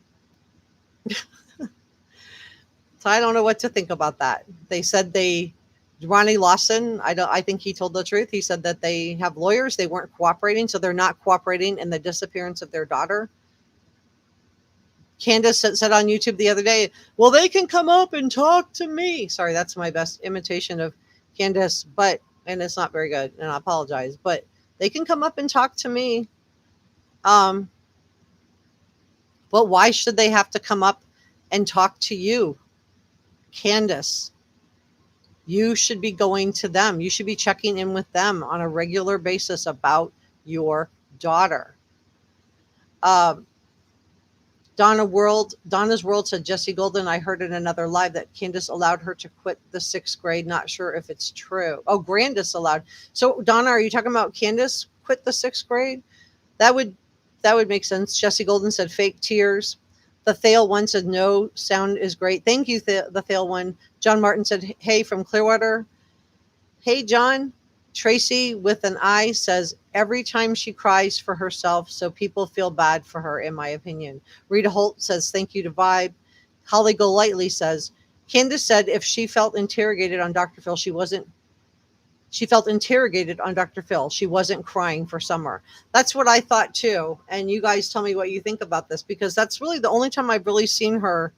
So I don't know what to think about that. They said Ronnie Lawson, I think he told the truth. He said that they have lawyers. They weren't cooperating. So they're not cooperating in the disappearance of their daughter. Candus said on YouTube the other day, well, they can come up and talk to me. Sorry, that's my best imitation of Candus, and it's not very good, and I apologize, but they can come up and talk to me. Well, why should they have to come up and talk to you, Candus? You should be going to them. You should be checking in with them on a regular basis about your daughter. Donna's World said, Jesse Golden, I heard in another live that Candus allowed her to quit the 6th grade. Not sure if it's true. Oh, Grandis allowed. So Donna, are you talking about Candus quit the 6th grade? That would make sense. Jesse Golden said fake tears. The Thale one said no, sound is great. Thank you, the Thale one. John Martin said, hey, from Clearwater. Hey, John. Tracy with an I says, every time she cries for herself, so people feel bad for her, in my opinion. Rita Holt says, thank you to Vibe. Holly Golightly says, Candus said if she felt interrogated on Dr. Phil, she felt interrogated on Dr. Phil. She wasn't crying for Summer. That's what I thought too. And you guys tell me what you think about this, because that's really the only time I've really seen her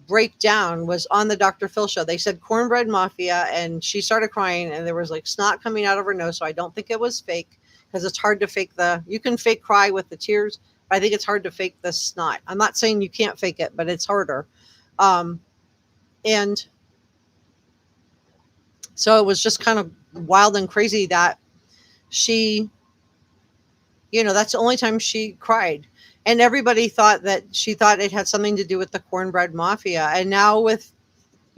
break down was on the Dr. Phil show. They said cornbread mafia and she started crying and there was like snot coming out of her nose. So I don't think it was fake, because it's hard to fake you can fake cry with the tears, but I think it's hard to fake the snot. I'm not saying you can't fake it, but it's harder. And so it was just kind of wild and crazy that she, that's the only time she cried. And everybody thought that she thought it had something to do with the cornbread mafia. And now with,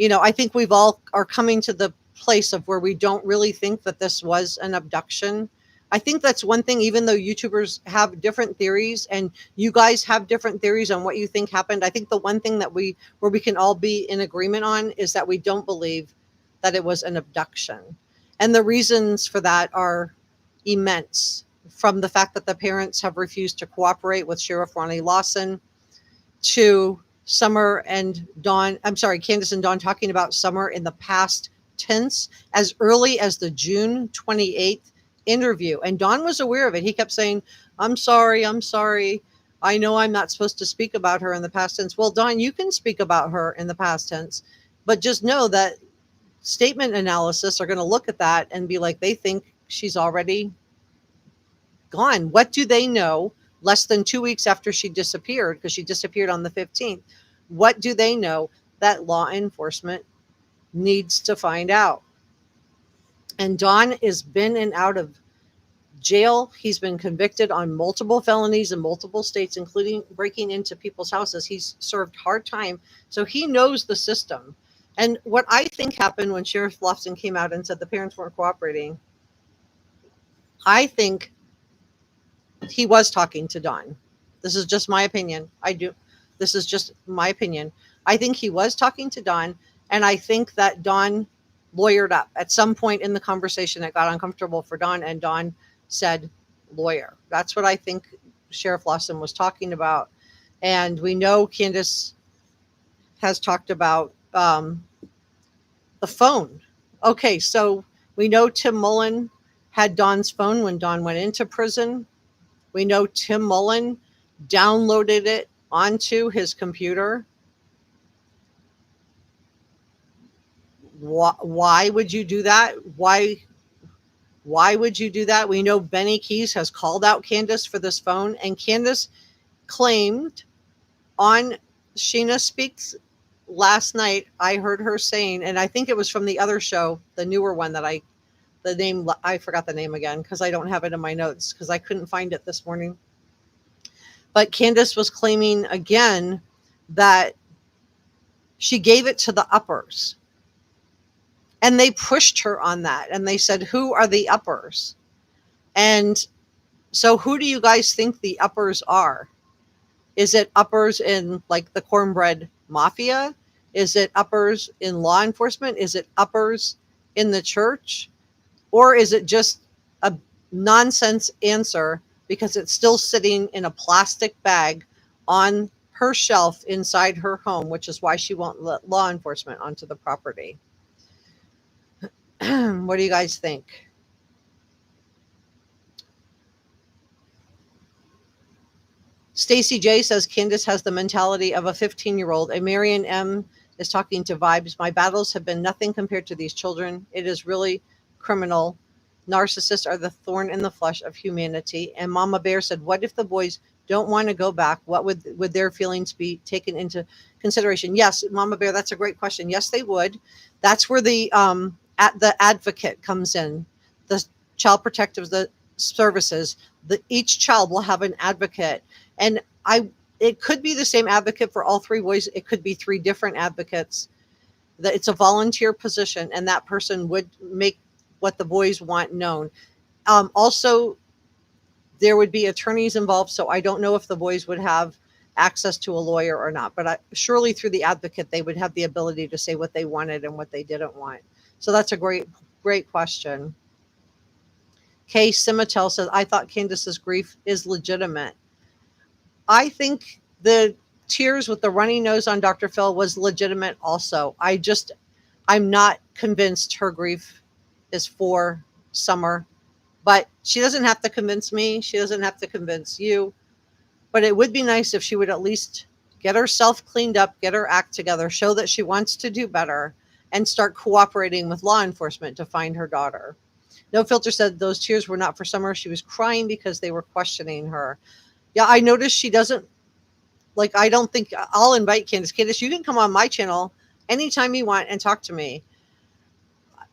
I think we've all are coming to the place of where we don't really think that this was an abduction. I think that's one thing, even though YouTubers have different theories and you guys have different theories on what you think happened. I think the one thing where we can all be in agreement on is that we don't believe that it was an abduction. And the reasons for that are immense, from the fact that the parents have refused to cooperate with Sheriff Ronnie Lawson, to Candus and Don talking about Summer in the past tense as early as the June 28th interview. And Don was aware of it. He kept saying, I'm sorry. I know I'm not supposed to speak about her in the past tense. Well, Don, you can speak about her in the past tense, but just know that statement analysis are going to look at that and be like, they think she's already gone. What do they know less than 2 weeks after she disappeared? Because she disappeared on the 15th. What do they know that law enforcement needs to find out? And Don has been in and out of jail. He's been convicted on multiple felonies in multiple states, including breaking into people's houses. He's served hard time. So he knows the system. And what I think happened when Sheriff Lofton came out and said the parents weren't cooperating, I think he was talking to Don. This is just my opinion. This is just my opinion. I think he was talking to Don, and I think that Don lawyered up. At some point in the conversation, it got uncomfortable for Don, and Don said, lawyer. That's what I think Sheriff Lawson was talking about. And we know Candus has talked about the phone. Okay, so we know Tim Mullen had Don's phone when Don went into prison. We know Tim Mullen downloaded it onto his computer. Why would you do that? Why would you do that? We know Benny Keys has called out Candus for this phone, and Candus claimed on Sheena Speaks last night, I heard her saying, and I think it was from the other show, the newer one that I forgot the name again because I don't have it in my notes because I couldn't find it this morning. But Candus was claiming again that she gave it to the uppers. And they pushed her on that. And they said, who are the uppers? And so who do you guys think the uppers are? Is it uppers in like the cornbread mafia? Is it uppers in law enforcement? Is it uppers in the church? Or is it just a nonsense answer because it's still sitting in a plastic bag on her shelf inside her home, which is why she won't let law enforcement onto the property? What do you guys think? Stacy J says Candus has the mentality of a 15-year-old. And Marion M is talking to Vibes. My battles have been nothing compared to these children. It is really criminal. Narcissists are the thorn in the flesh of humanity. And Mama Bear said, what if the boys don't want to go back? What would their feelings be taken into consideration? Yes, Mama Bear, that's a great question. Yes, they would. That's where the advocate comes in. The Child Protective Services. Each child will have an advocate. And it could be the same advocate for all three boys. It could be 3 different advocates. It's a volunteer position, and that person would make what the boys want known. Also, there would be attorneys involved, so I don't know if the boys would have access to a lawyer or not. But surely through the advocate, they would have the ability to say what they wanted and what they didn't want. So that's a great question. Kay Simitel says, I thought Candus's grief is legitimate. I think the tears with the runny nose on Dr. Phil was legitimate also. I'm not convinced her grief is for Summer, but she doesn't have to convince me. She doesn't have to convince you. But it would be nice if she would at least get herself cleaned up, get her act together, show that she wants to do better, and start cooperating with law enforcement to find her daughter. No Filter said those tears were not for Summer. She was crying because they were questioning her. Yeah, I noticed she doesn't, like, I don't think I'll invite Candus. Candus, you can come on my channel anytime you want and talk to me.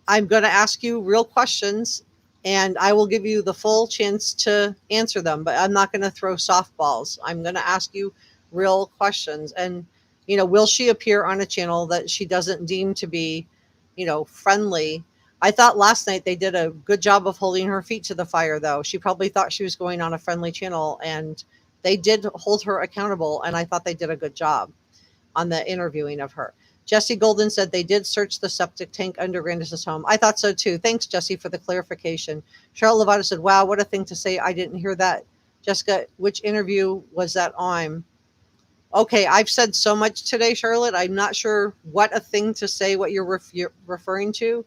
I'm going to ask you real questions and I will give you the full chance to answer them, but I'm not going to throw softballs. I'm going to ask you real questions. And, will she appear on a channel that she doesn't deem to be, friendly? I thought last night they did a good job of holding her feet to the fire, though. She probably thought she was going on a friendly channel, and they did hold her accountable. And I thought they did a good job on the interviewing of her. Jesse Golden said they did search the septic tank under Grandis's home. I thought so too. Thanks, Jesse, for the clarification. Charlotte Lovato said, wow, what a thing to say. I didn't hear that. Jessica, which interview was that on? Okay, I've said so much today, Charlotte. I'm not sure what a thing to say, what you're referring to.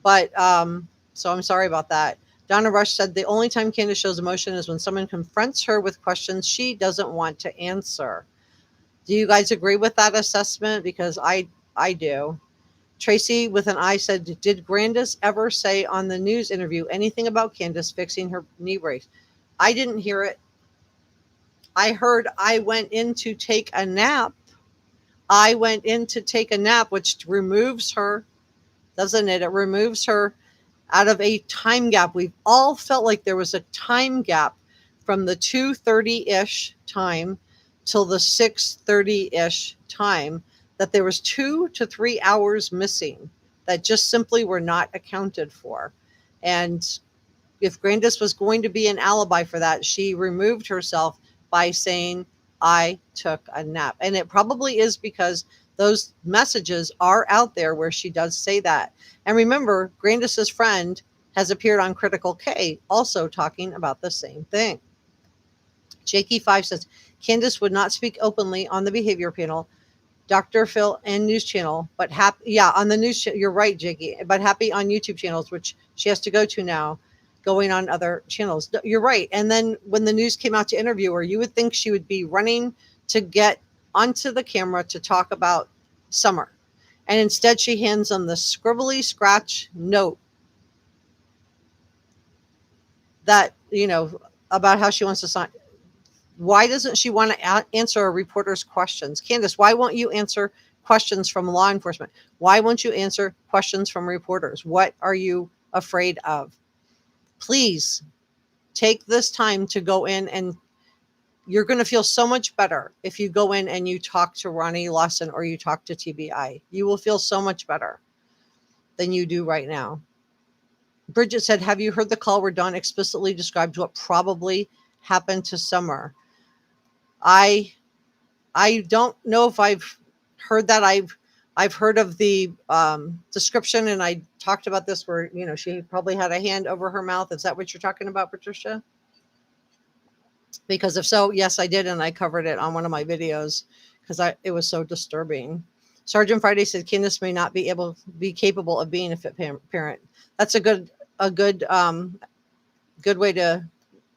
But so I'm sorry about that. Donna Rush said the only time Candus shows emotion is when someone confronts her with questions she doesn't want to answer. Do you guys agree with that assessment? Because I do. Tracy with an I said, did Grandis ever say on the news interview anything about Candus fixing her knee brace? I didn't hear it. I heard I went in to take a nap. Which removes her, doesn't it? It removes her out of a time gap. We've all felt like there was a time gap from the 2:30-ish time till the 6:30-ish time, that there was 2 to 3 hours missing that just simply were not accounted for. And if Grandis was going to be an alibi for that, she removed herself by saying, I took a nap. And it probably is because those messages are out there where she does say that. And remember, Grandis's friend has appeared on Critical K also talking about the same thing. Jakey5 says, Candus would not speak openly on the behavior panel, Dr. Phil and news channel, but happy, on the news, you're right, Jakey, but happy on YouTube channels, which she has to go to now, going on other channels. You're right. And then when the news came out to interview her, you would think she would be running to get onto the camera to talk about Summer. And instead she hands them the scribbly scratch note that, about how she wants to sign. Why doesn't she want to answer a reporter's questions? Candus, why won't you answer questions from law enforcement? Why won't you answer questions from reporters? What are you afraid of? Please take this time to go in, and you're going to feel so much better if you go in and you talk to Ronnie Lawson or you talk to TBI. You will feel so much better than you do right now. Bridget said, have you heard the call where Don explicitly described what probably happened to Summer? I don't know if I've heard that. I've heard of the description, and I talked about this where, she probably had a hand over her mouth. Is that what you're talking about, Patricia? Because if so, yes, I did, and I covered it on one of my videos because it was so disturbing. Sergeant Friday said Candus may not be capable of being a fit parent. That's a good way to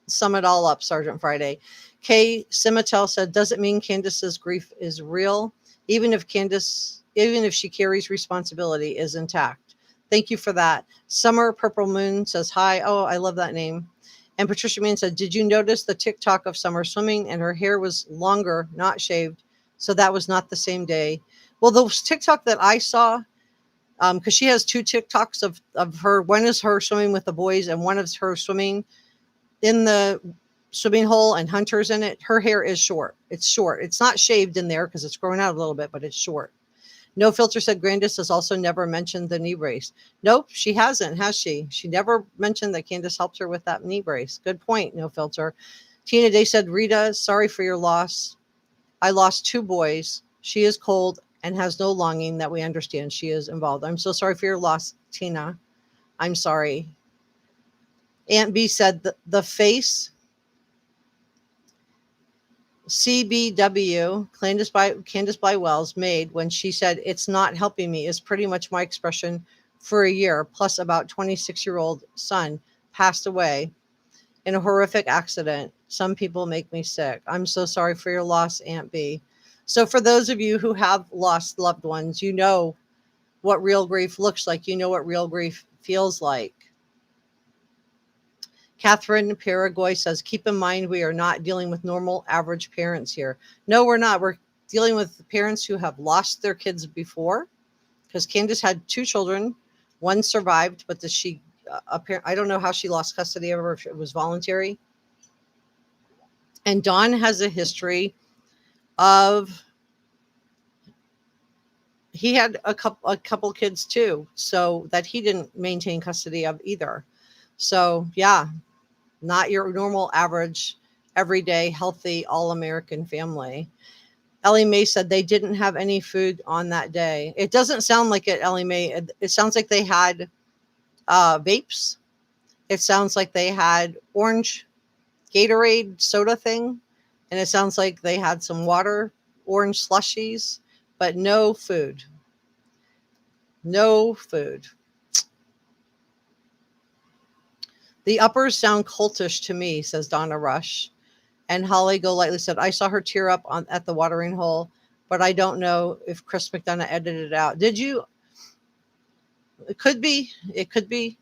sum it all up, Sergeant Friday. Kay Simitel said, does it mean Candus's grief is real? Even if she carries responsibility, is intact. Thank you for that. Summer Purple Moon says, hi. Oh, I love that name. And Patricia Mann said, did you notice the TikTok of Summer swimming and her hair was longer, not shaved? So that was not the same day. Well, the TikTok that I saw, because she has 2 TikToks of her. One is her swimming with the boys, and one is her swimming in the swimming hole and hunters in it. Her hair is short. It's short. It's not shaved in there because it's growing out a little bit, but it's short. No Filter said Grandis has also never mentioned the knee brace. Nope, she hasn't, has she? She never mentioned that Candus helped her with that knee brace. Good point, No Filter. Tina Day said, Rita, sorry for your loss. I lost 2 boys. She is cold and has no longing that we understand she is involved. I'm so sorry for your loss, Tina. I'm sorry. Aunt B said the face CBW, Candus Bly Wells, made when she said, "It's not helping me," is pretty much my expression for a year. Plus, about 26-year-old son passed away in a horrific accident. Some people make me sick. I'm so sorry for your loss, Aunt B. So, for those of you who have lost loved ones, you know what real grief looks like. You know what real grief feels like. Catherine Paraguay says, keep in mind we are not dealing with normal average parents here. No, we're not. We're dealing with parents who have lost their kids before, because Candus had 2 children. One survived, but I don't know how she lost custody of her, if it was voluntary. And Don has a history of, he had a couple kids too, so that he didn't maintain custody of either. So yeah, not your normal average, everyday, healthy, all-American family. Ellie Mae said they didn't have any food on that day. It doesn't sound like it, Ellie Mae. It sounds like they had vapes. It sounds like they had orange Gatorade soda thing. And it sounds like they had some water, orange slushies, but no food. No food. The uppers sound cultish to me, says Donna Rush. And Holly Golightly said, I saw her tear up at the watering hole, but I don't know if Chris McDonough edited it out. Did you? It could be. It could be.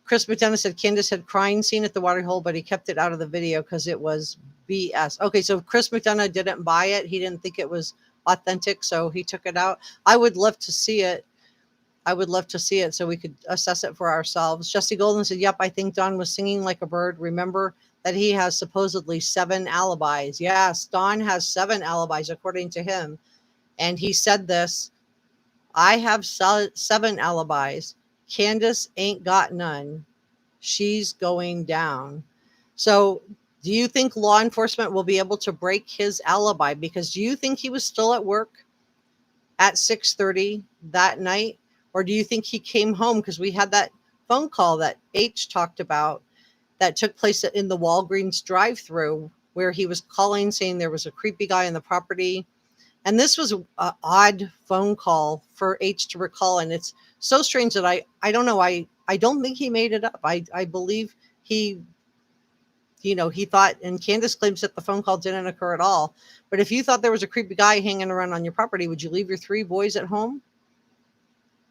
Chris McDonough said Candus had crying scene at the watering hole, but he kept it out of the video because it was BS. Okay, so Chris McDonough didn't buy it. He didn't think it was authentic, so he took it out. I would love to see it. I would love to see it so we could assess it for ourselves. Jesse Golden said, yep, I think Don was singing like a bird. Remember that he has supposedly 7 alibis. Yes, Don has 7 alibis, according to him. And he said this, I have 7 alibis. Candus ain't got none. She's going down. So do you think law enforcement will be able to break his alibi? Because do you think he was still at work at 6:30 that night? Or do you think he came home? Because we had that phone call that H talked about that took place in the Walgreens drive-thru, where he was calling saying there was a creepy guy on the property. And this was an odd phone call for H to recall. And it's so strange that I don't know. I don't think he made it up. I believe he, he thought, and Candus claims that the phone call didn't occur at all. But if you thought there was a creepy guy hanging around on your property, would you leave your 3 boys at home?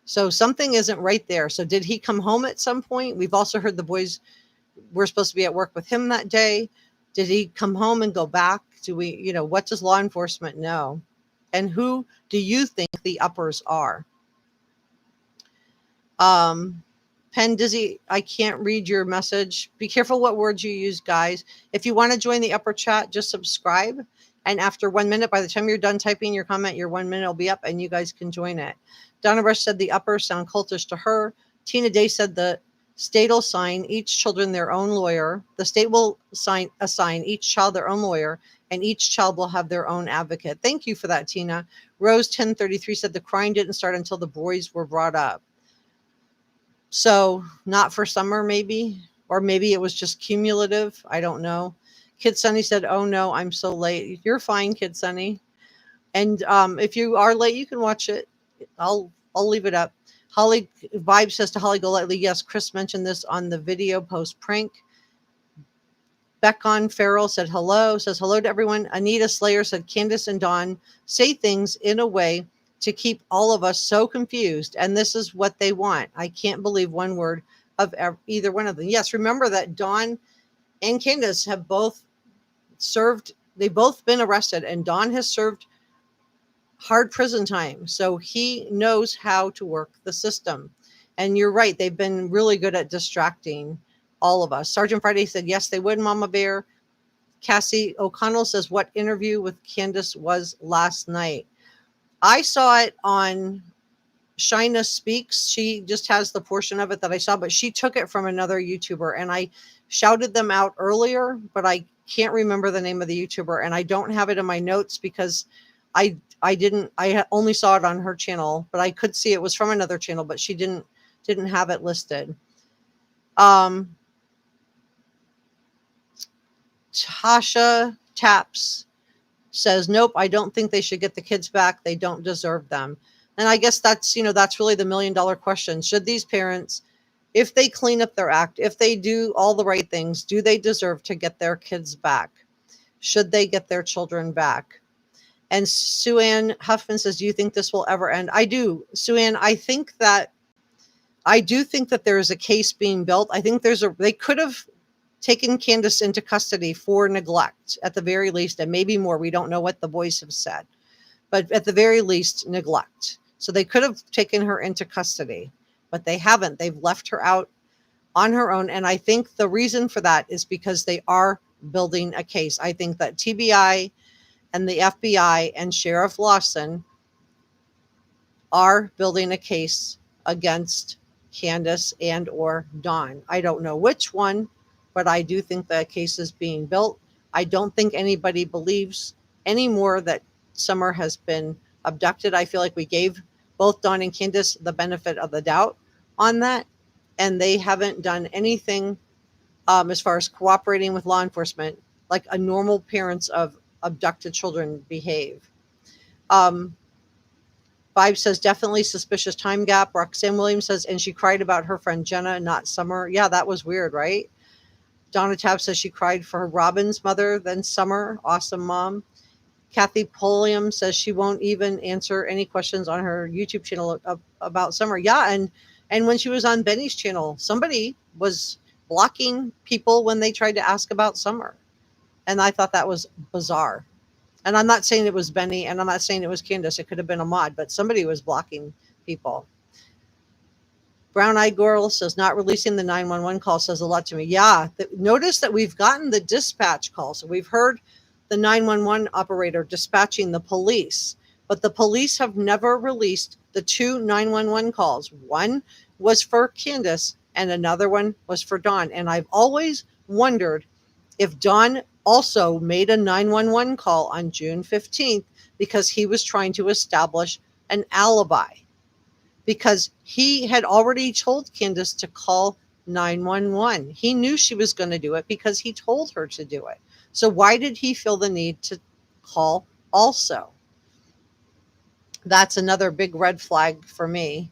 So something isn't right there. So did he come home at some point? We've also heard the boys were supposed to be at work with him that day. Did he come home and go back? Do we, what does law enforcement know? And who do you think the uppers are? Penn Dizzy, I can't read your message. Be careful what words you use, guys. If you want to join the upper chat, just subscribe. And after 1 minute, by the time you're done typing your comment, your 1 minute will be up and you guys can join it. Donna Rush said the uppers sound cultish to her. Tina Day said the state will assign each children their own lawyer. The state will assign each child their own lawyer, and each child will have their own advocate. Thank you for that, Tina. Rose 1033 said the crying didn't start until the boys were brought up. So not for summer, maybe, or maybe it was just cumulative. I don't know. Kid Sunny said, oh no, I'm so late. You're fine, Kid Sunny. And if you are late, you can watch it. I'll leave it up. Holly Vibe says to Holly Golightly, yes, Chris mentioned this on the video post prank. Beckon Farrell said hello, says hello to everyone. Anita Slayer said Candus and Don say things in a way to keep all of us so confused, and this is what they want. I can't believe one word of either one of them. Yes, remember that Don and Candus have both served, they've both been arrested, and Don has served hard prison time. So he knows how to work the system. And you're right, they've been really good at distracting all of us. Sergeant Friday said, yes, they would, Mama Bear. Cassie O'Connell says, what interview with Candus was last night? I saw it on Shina Speaks. She just has the portion of it that I saw, but she took it from another YouTuber, and I shouted them out earlier, but I can't remember the name of the YouTuber, and I don't have it in my notes because I only saw it on her channel, but I could see it was from another channel, but she didn't have it listed. Tasha Taps says, nope, I don't think they should get the kids back. They don't deserve them. And I guess that's, that's really the $1 million question. Should these parents, if they clean up their act, if they do all the right things, do they deserve to get their kids back? Should they get their children back? And Sue Ann Huffman says, do you think this will ever end? I do. Sue Ann, I do think that there is a case being built. I think they could have taken Candus into custody for neglect at the very least, and maybe more. We don't know what the boys have said, but at the very least, neglect. So they could have taken her into custody, but they haven't. They've left her out on her own. And I think the reason for that is because they are building a case. I think that TBI and the FBI and Sheriff Lawson are building a case against Candus and or Don. I don't know which one, but I do think the case is being built. I don't think anybody believes anymore that Summer has been abducted. I feel like we gave both Don and Candus the benefit of the doubt on that, and they haven't done anything as far as cooperating with law enforcement like a normal parents of abducted children behave. Vibe says, definitely suspicious time gap. Roxanne Williams says, and she cried about her friend Jenna, not Summer. Yeah, that was weird, right? Donna Tabb says she cried for Robin's mother, then Summer. Awesome mom. Kathy Polium says she won't even answer any questions on her YouTube channel about Summer. Yeah, and when she was on Benny's channel, somebody was blocking people when they tried to ask about Summer. And I thought that was bizarre. And I'm not saying it was Benny, and I'm not saying it was Candus. It could have been a mod, but somebody was blocking people. Brown Eyed Girl says, not releasing the 911 call says a lot to me. Yeah, notice that we've gotten the dispatch call. So we've heard the 911 operator dispatching the police, but the police have never released the 2 911 calls. One was for Candus and another one was for Don. And I've always wondered if Don also made a 911 call on June 15th because he was trying to establish an alibi, because he had already told Candus to call 911. He knew she was going to do it because he told her to do it. So why did he feel the need to call also? That's another big red flag for me.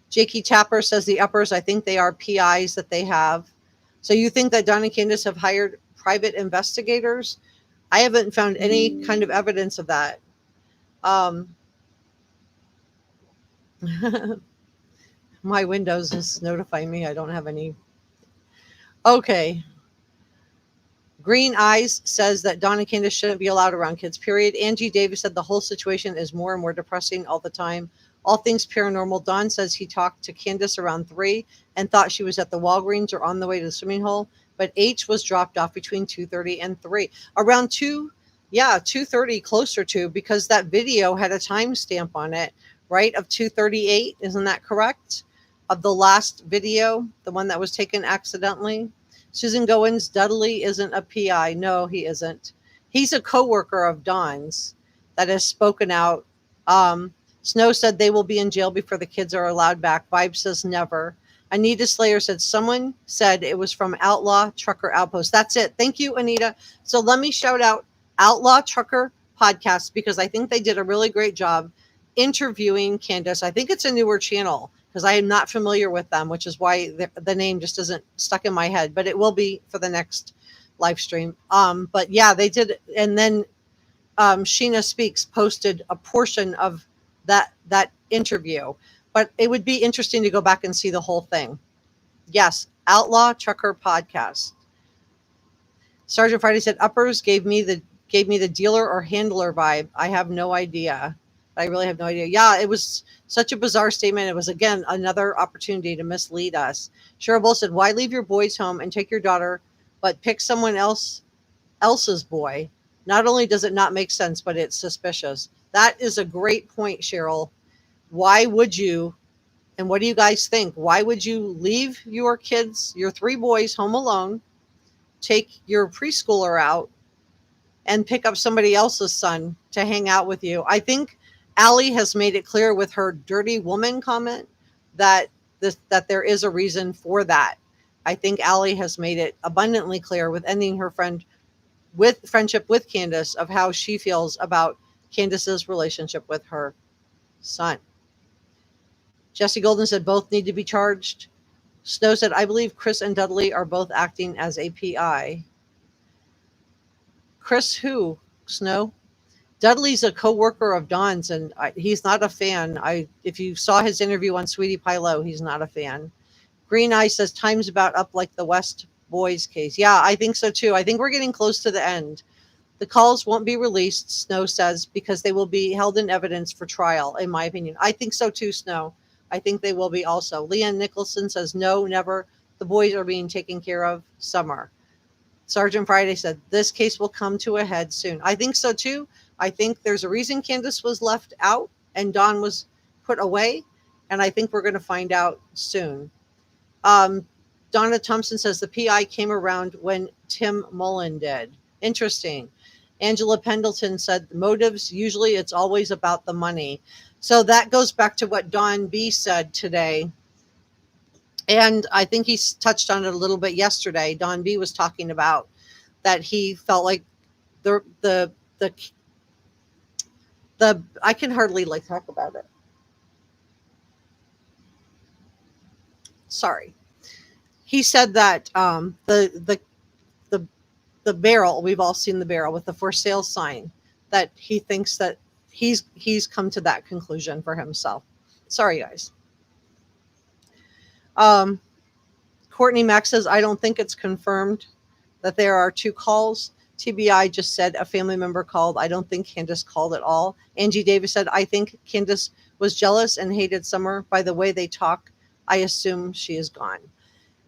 Jakey Tapper says the uppers, I think they are PIs that they have. So you think that Don and Candus have hired private investigators? I haven't found any kind of evidence of that. My Windows is notifying me I don't have any. Okay. Green Eyes says that Don and Candus shouldn't be allowed around kids, period. Angie Davis said the whole situation is more and more depressing all the time. All things paranormal. Don says he talked to Candus around 3 and thought she was at the Walgreens or on the way to the swimming hole, but H was dropped off between 2:30 and 3. Around 2:30, closer to, because that video had a timestamp on it, right, of 2:38. Isn't that correct? Of the last video, the one that was taken accidentally. Susan Goins, Dudley isn't a PI. No, he isn't. He's a coworker of Don's that has spoken out. Snow said they will be in jail before the kids are allowed back. Vibe says never. Anita Slayer said someone said it was from Outlaw Trucker Outpost. That's it. Thank you, Anita. So let me shout out Outlaw Trucker Podcast, because I think they did a really great job interviewing Candus. I think it's a newer channel because I am not familiar with them, which is why the name just isn't stuck in my head, but it will be for the next live stream. But yeah, they did. And then Sheena Speaks posted a portion of that interview, but it would be interesting to go back and see the whole thing. Yes, Outlaw Trucker Podcast. Sergeant Friday said uppers gave me the dealer or handler vibe. I have no idea. I really have no idea. Yeah, it was such a bizarre statement. It was, again, another opportunity to mislead us. Cheryl Bull said, why leave your boys home and take your daughter, but pick someone else's boy? Not only does it not make sense, but it's suspicious. That is a great point, Cheryl. Why would you, and what do you guys think? Why would you leave your kids, your 3 boys, home alone, take your preschooler out, and pick up somebody else's son to hang out with you? I think Allie has made it clear with her dirty woman comment that there is a reason for that. I think Allie has made it abundantly clear with ending her friend with friendship with Candus of how she feels about Candus's relationship with her son. Jesse Golden said both need to be charged. Snow said, I believe Chris and Dudley are both acting as a PI. Chris who? Snow? Dudley's a co-worker of Don's, and he's not a fan. If you saw his interview on Sweetie Pie Low, he's not a fan. Green Eye says time's about up like the West Boys case. Yeah, I think so too. I think we're getting close to the end. The calls won't be released, Snow says, because they will be held in evidence for trial, in my opinion. I think so too, Snow. I think they will be also. Leanne Nicholson says, no, never. The boys are being taken care of. Summer. Sergeant Friday said, this case will come to a head soon. I think so too. I think there's a reason Candus was left out and Don was put away. And I think we're going to find out soon. Donna Thompson says the PI came around when Tim Mullen did. Interesting. Angela Pendleton said motives, usually it's always about the money. So that goes back to what Don B said today. And I think he touched on it a little bit yesterday. Don B was talking about that he felt like the I can hardly talk about it. Sorry. He said that the barrel, we've all seen the barrel with the for sale sign, that he thinks that he's come to that conclusion for himself. Sorry, guys. Courtney Mack says, I don't think it's confirmed that there are 2 calls. TBI just said a family member called. I don't think Candus called at all. Angie Davis said, I think Candus was jealous and hated Summer by the way they talk. I assume she is gone.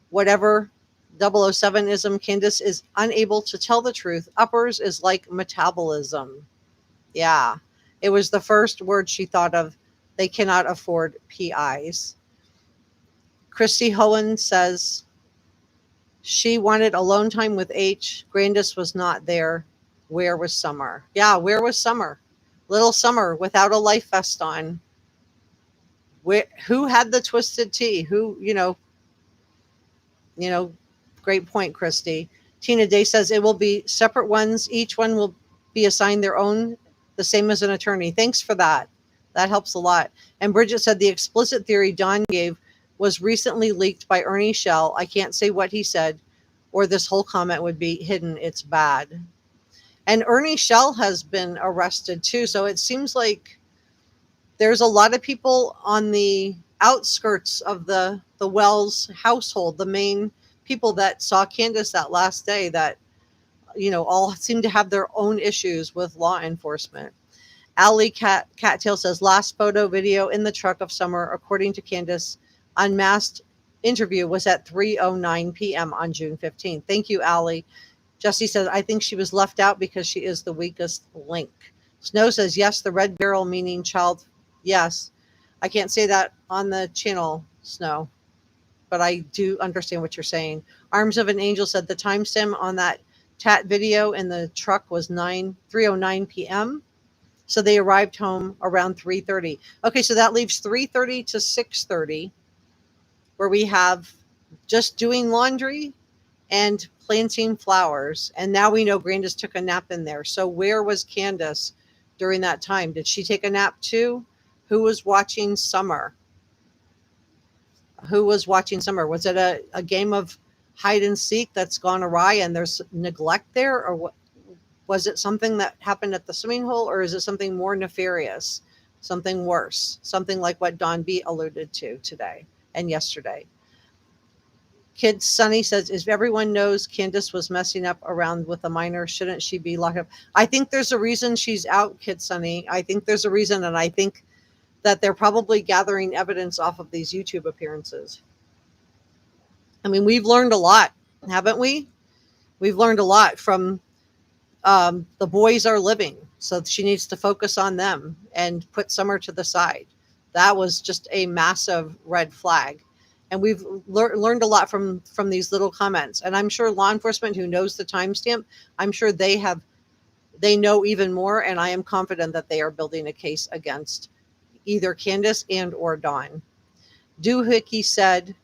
Whatever 007ism, Candus is unable to tell the truth. Uppers is like metabolism. Yeah, it was the first word she thought of. They cannot afford PIs. Christy Hohen says she wanted alone time with H. Grandis was not there. Where was Summer? Yeah, where was Summer? Little Summer without a life vest on. Who had the twisted tea? Who, great point, Christy. Tina Day says it will be separate ones. Each one will be assigned their own, the same as an attorney. Thanks for that. That helps a lot. And Bridget said the explicit theory Don gave was recently leaked by Ernie Shell. I can't say what he said, or this whole comment would be hidden. It's bad. And Ernie Shell has been arrested too. So it seems like there's a lot of people on the outskirts of the Wells household, the main people that saw Candus that last day that, all seem to have their own issues with law enforcement. Allie Cattail says, last photo video in the truck of Summer, according to Candus, unmasked interview was at 3:09 p.m. on June 15th. Thank you, Allie. Jesse says, I think she was left out because she is the weakest link. Snow says, yes, the red barrel meaning child. Yes. I can't say that on the channel, Snow, but I do understand what you're saying. Arms of an Angel said the timestamp on that tat video in the truck was 3:09 p.m. So they arrived home around 3:30. Okay, so that leaves 3:30 to 6:30, where we have just doing laundry and planting flowers. And now we know Grandis took a nap in there. So where was Candus during that time? Did she take a nap too? Who was watching Summer? Who was watching Summer? Was it a game of hide and seek that's gone awry and there's neglect there? Or what? Was it something that happened at the swimming hole? Or is it something more nefarious? Something worse? Something like what Don B alluded to today and yesterday. Kid Sunny says, if everyone knows Candus was messing up around with a minor, shouldn't she be locked up? I think there's a reason she's out, Kid Sunny. I think there's a reason, and I think that they're probably gathering evidence off of these YouTube appearances. I mean, we've learned a lot, haven't we? We've learned a lot from the boys are living, so she needs to focus on them and put Summer to the side. That was just a massive red flag. And we've learned a lot from these little comments. And I'm sure law enforcement who knows the timestamp, I'm sure they know even more. And I am confident that they are building a case against either Candus and or Don. Doohickey said,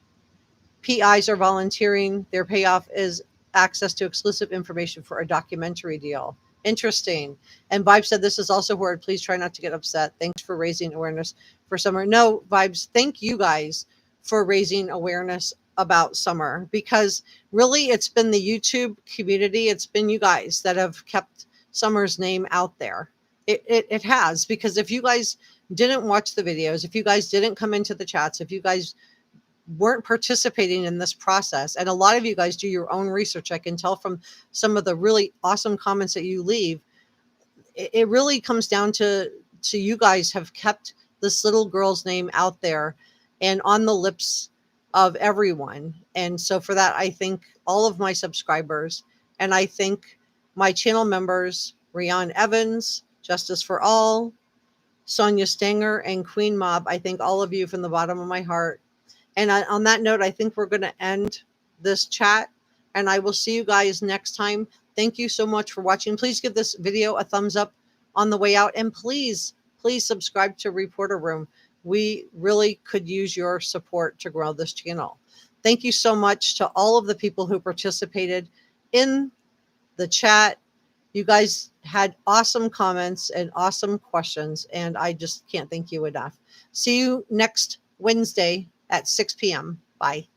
PIs are volunteering. Their payoff is access to exclusive information for a documentary deal. Interesting. And Vibes said, this is also word. Please try not to get upset. Thanks for raising awareness for summer. No, Vibes, thank you guys for raising awareness about summer, because really it's been the YouTube community, it's been you guys that have kept summer's name out there. It has, because if you guys didn't watch the videos, if you guys didn't come into the chats, if you guys weren't participating in this process, and a lot of you guys do your own research, I can tell from some of the really awesome comments that you leave, it really comes down to you guys have kept this little girl's name out there and on the lips of everyone. And so for that, I thank all of my subscribers, and I thank my channel members, Rian Evans, Justice for All, Sonia Stanger, and Queen Mob. I thank all of you from the bottom of my heart. And on that note, I think we're going to end this chat, and I will see you guys next time. Thank you so much for watching. Please give this video a thumbs up on the way out, and please subscribe to Reporter Room. We really could use your support to grow this channel. Thank you so much to all of the people who participated in the chat. You guys had awesome comments and awesome questions, and I just can't thank you enough. See you next Wednesday at 6 p.m. Bye.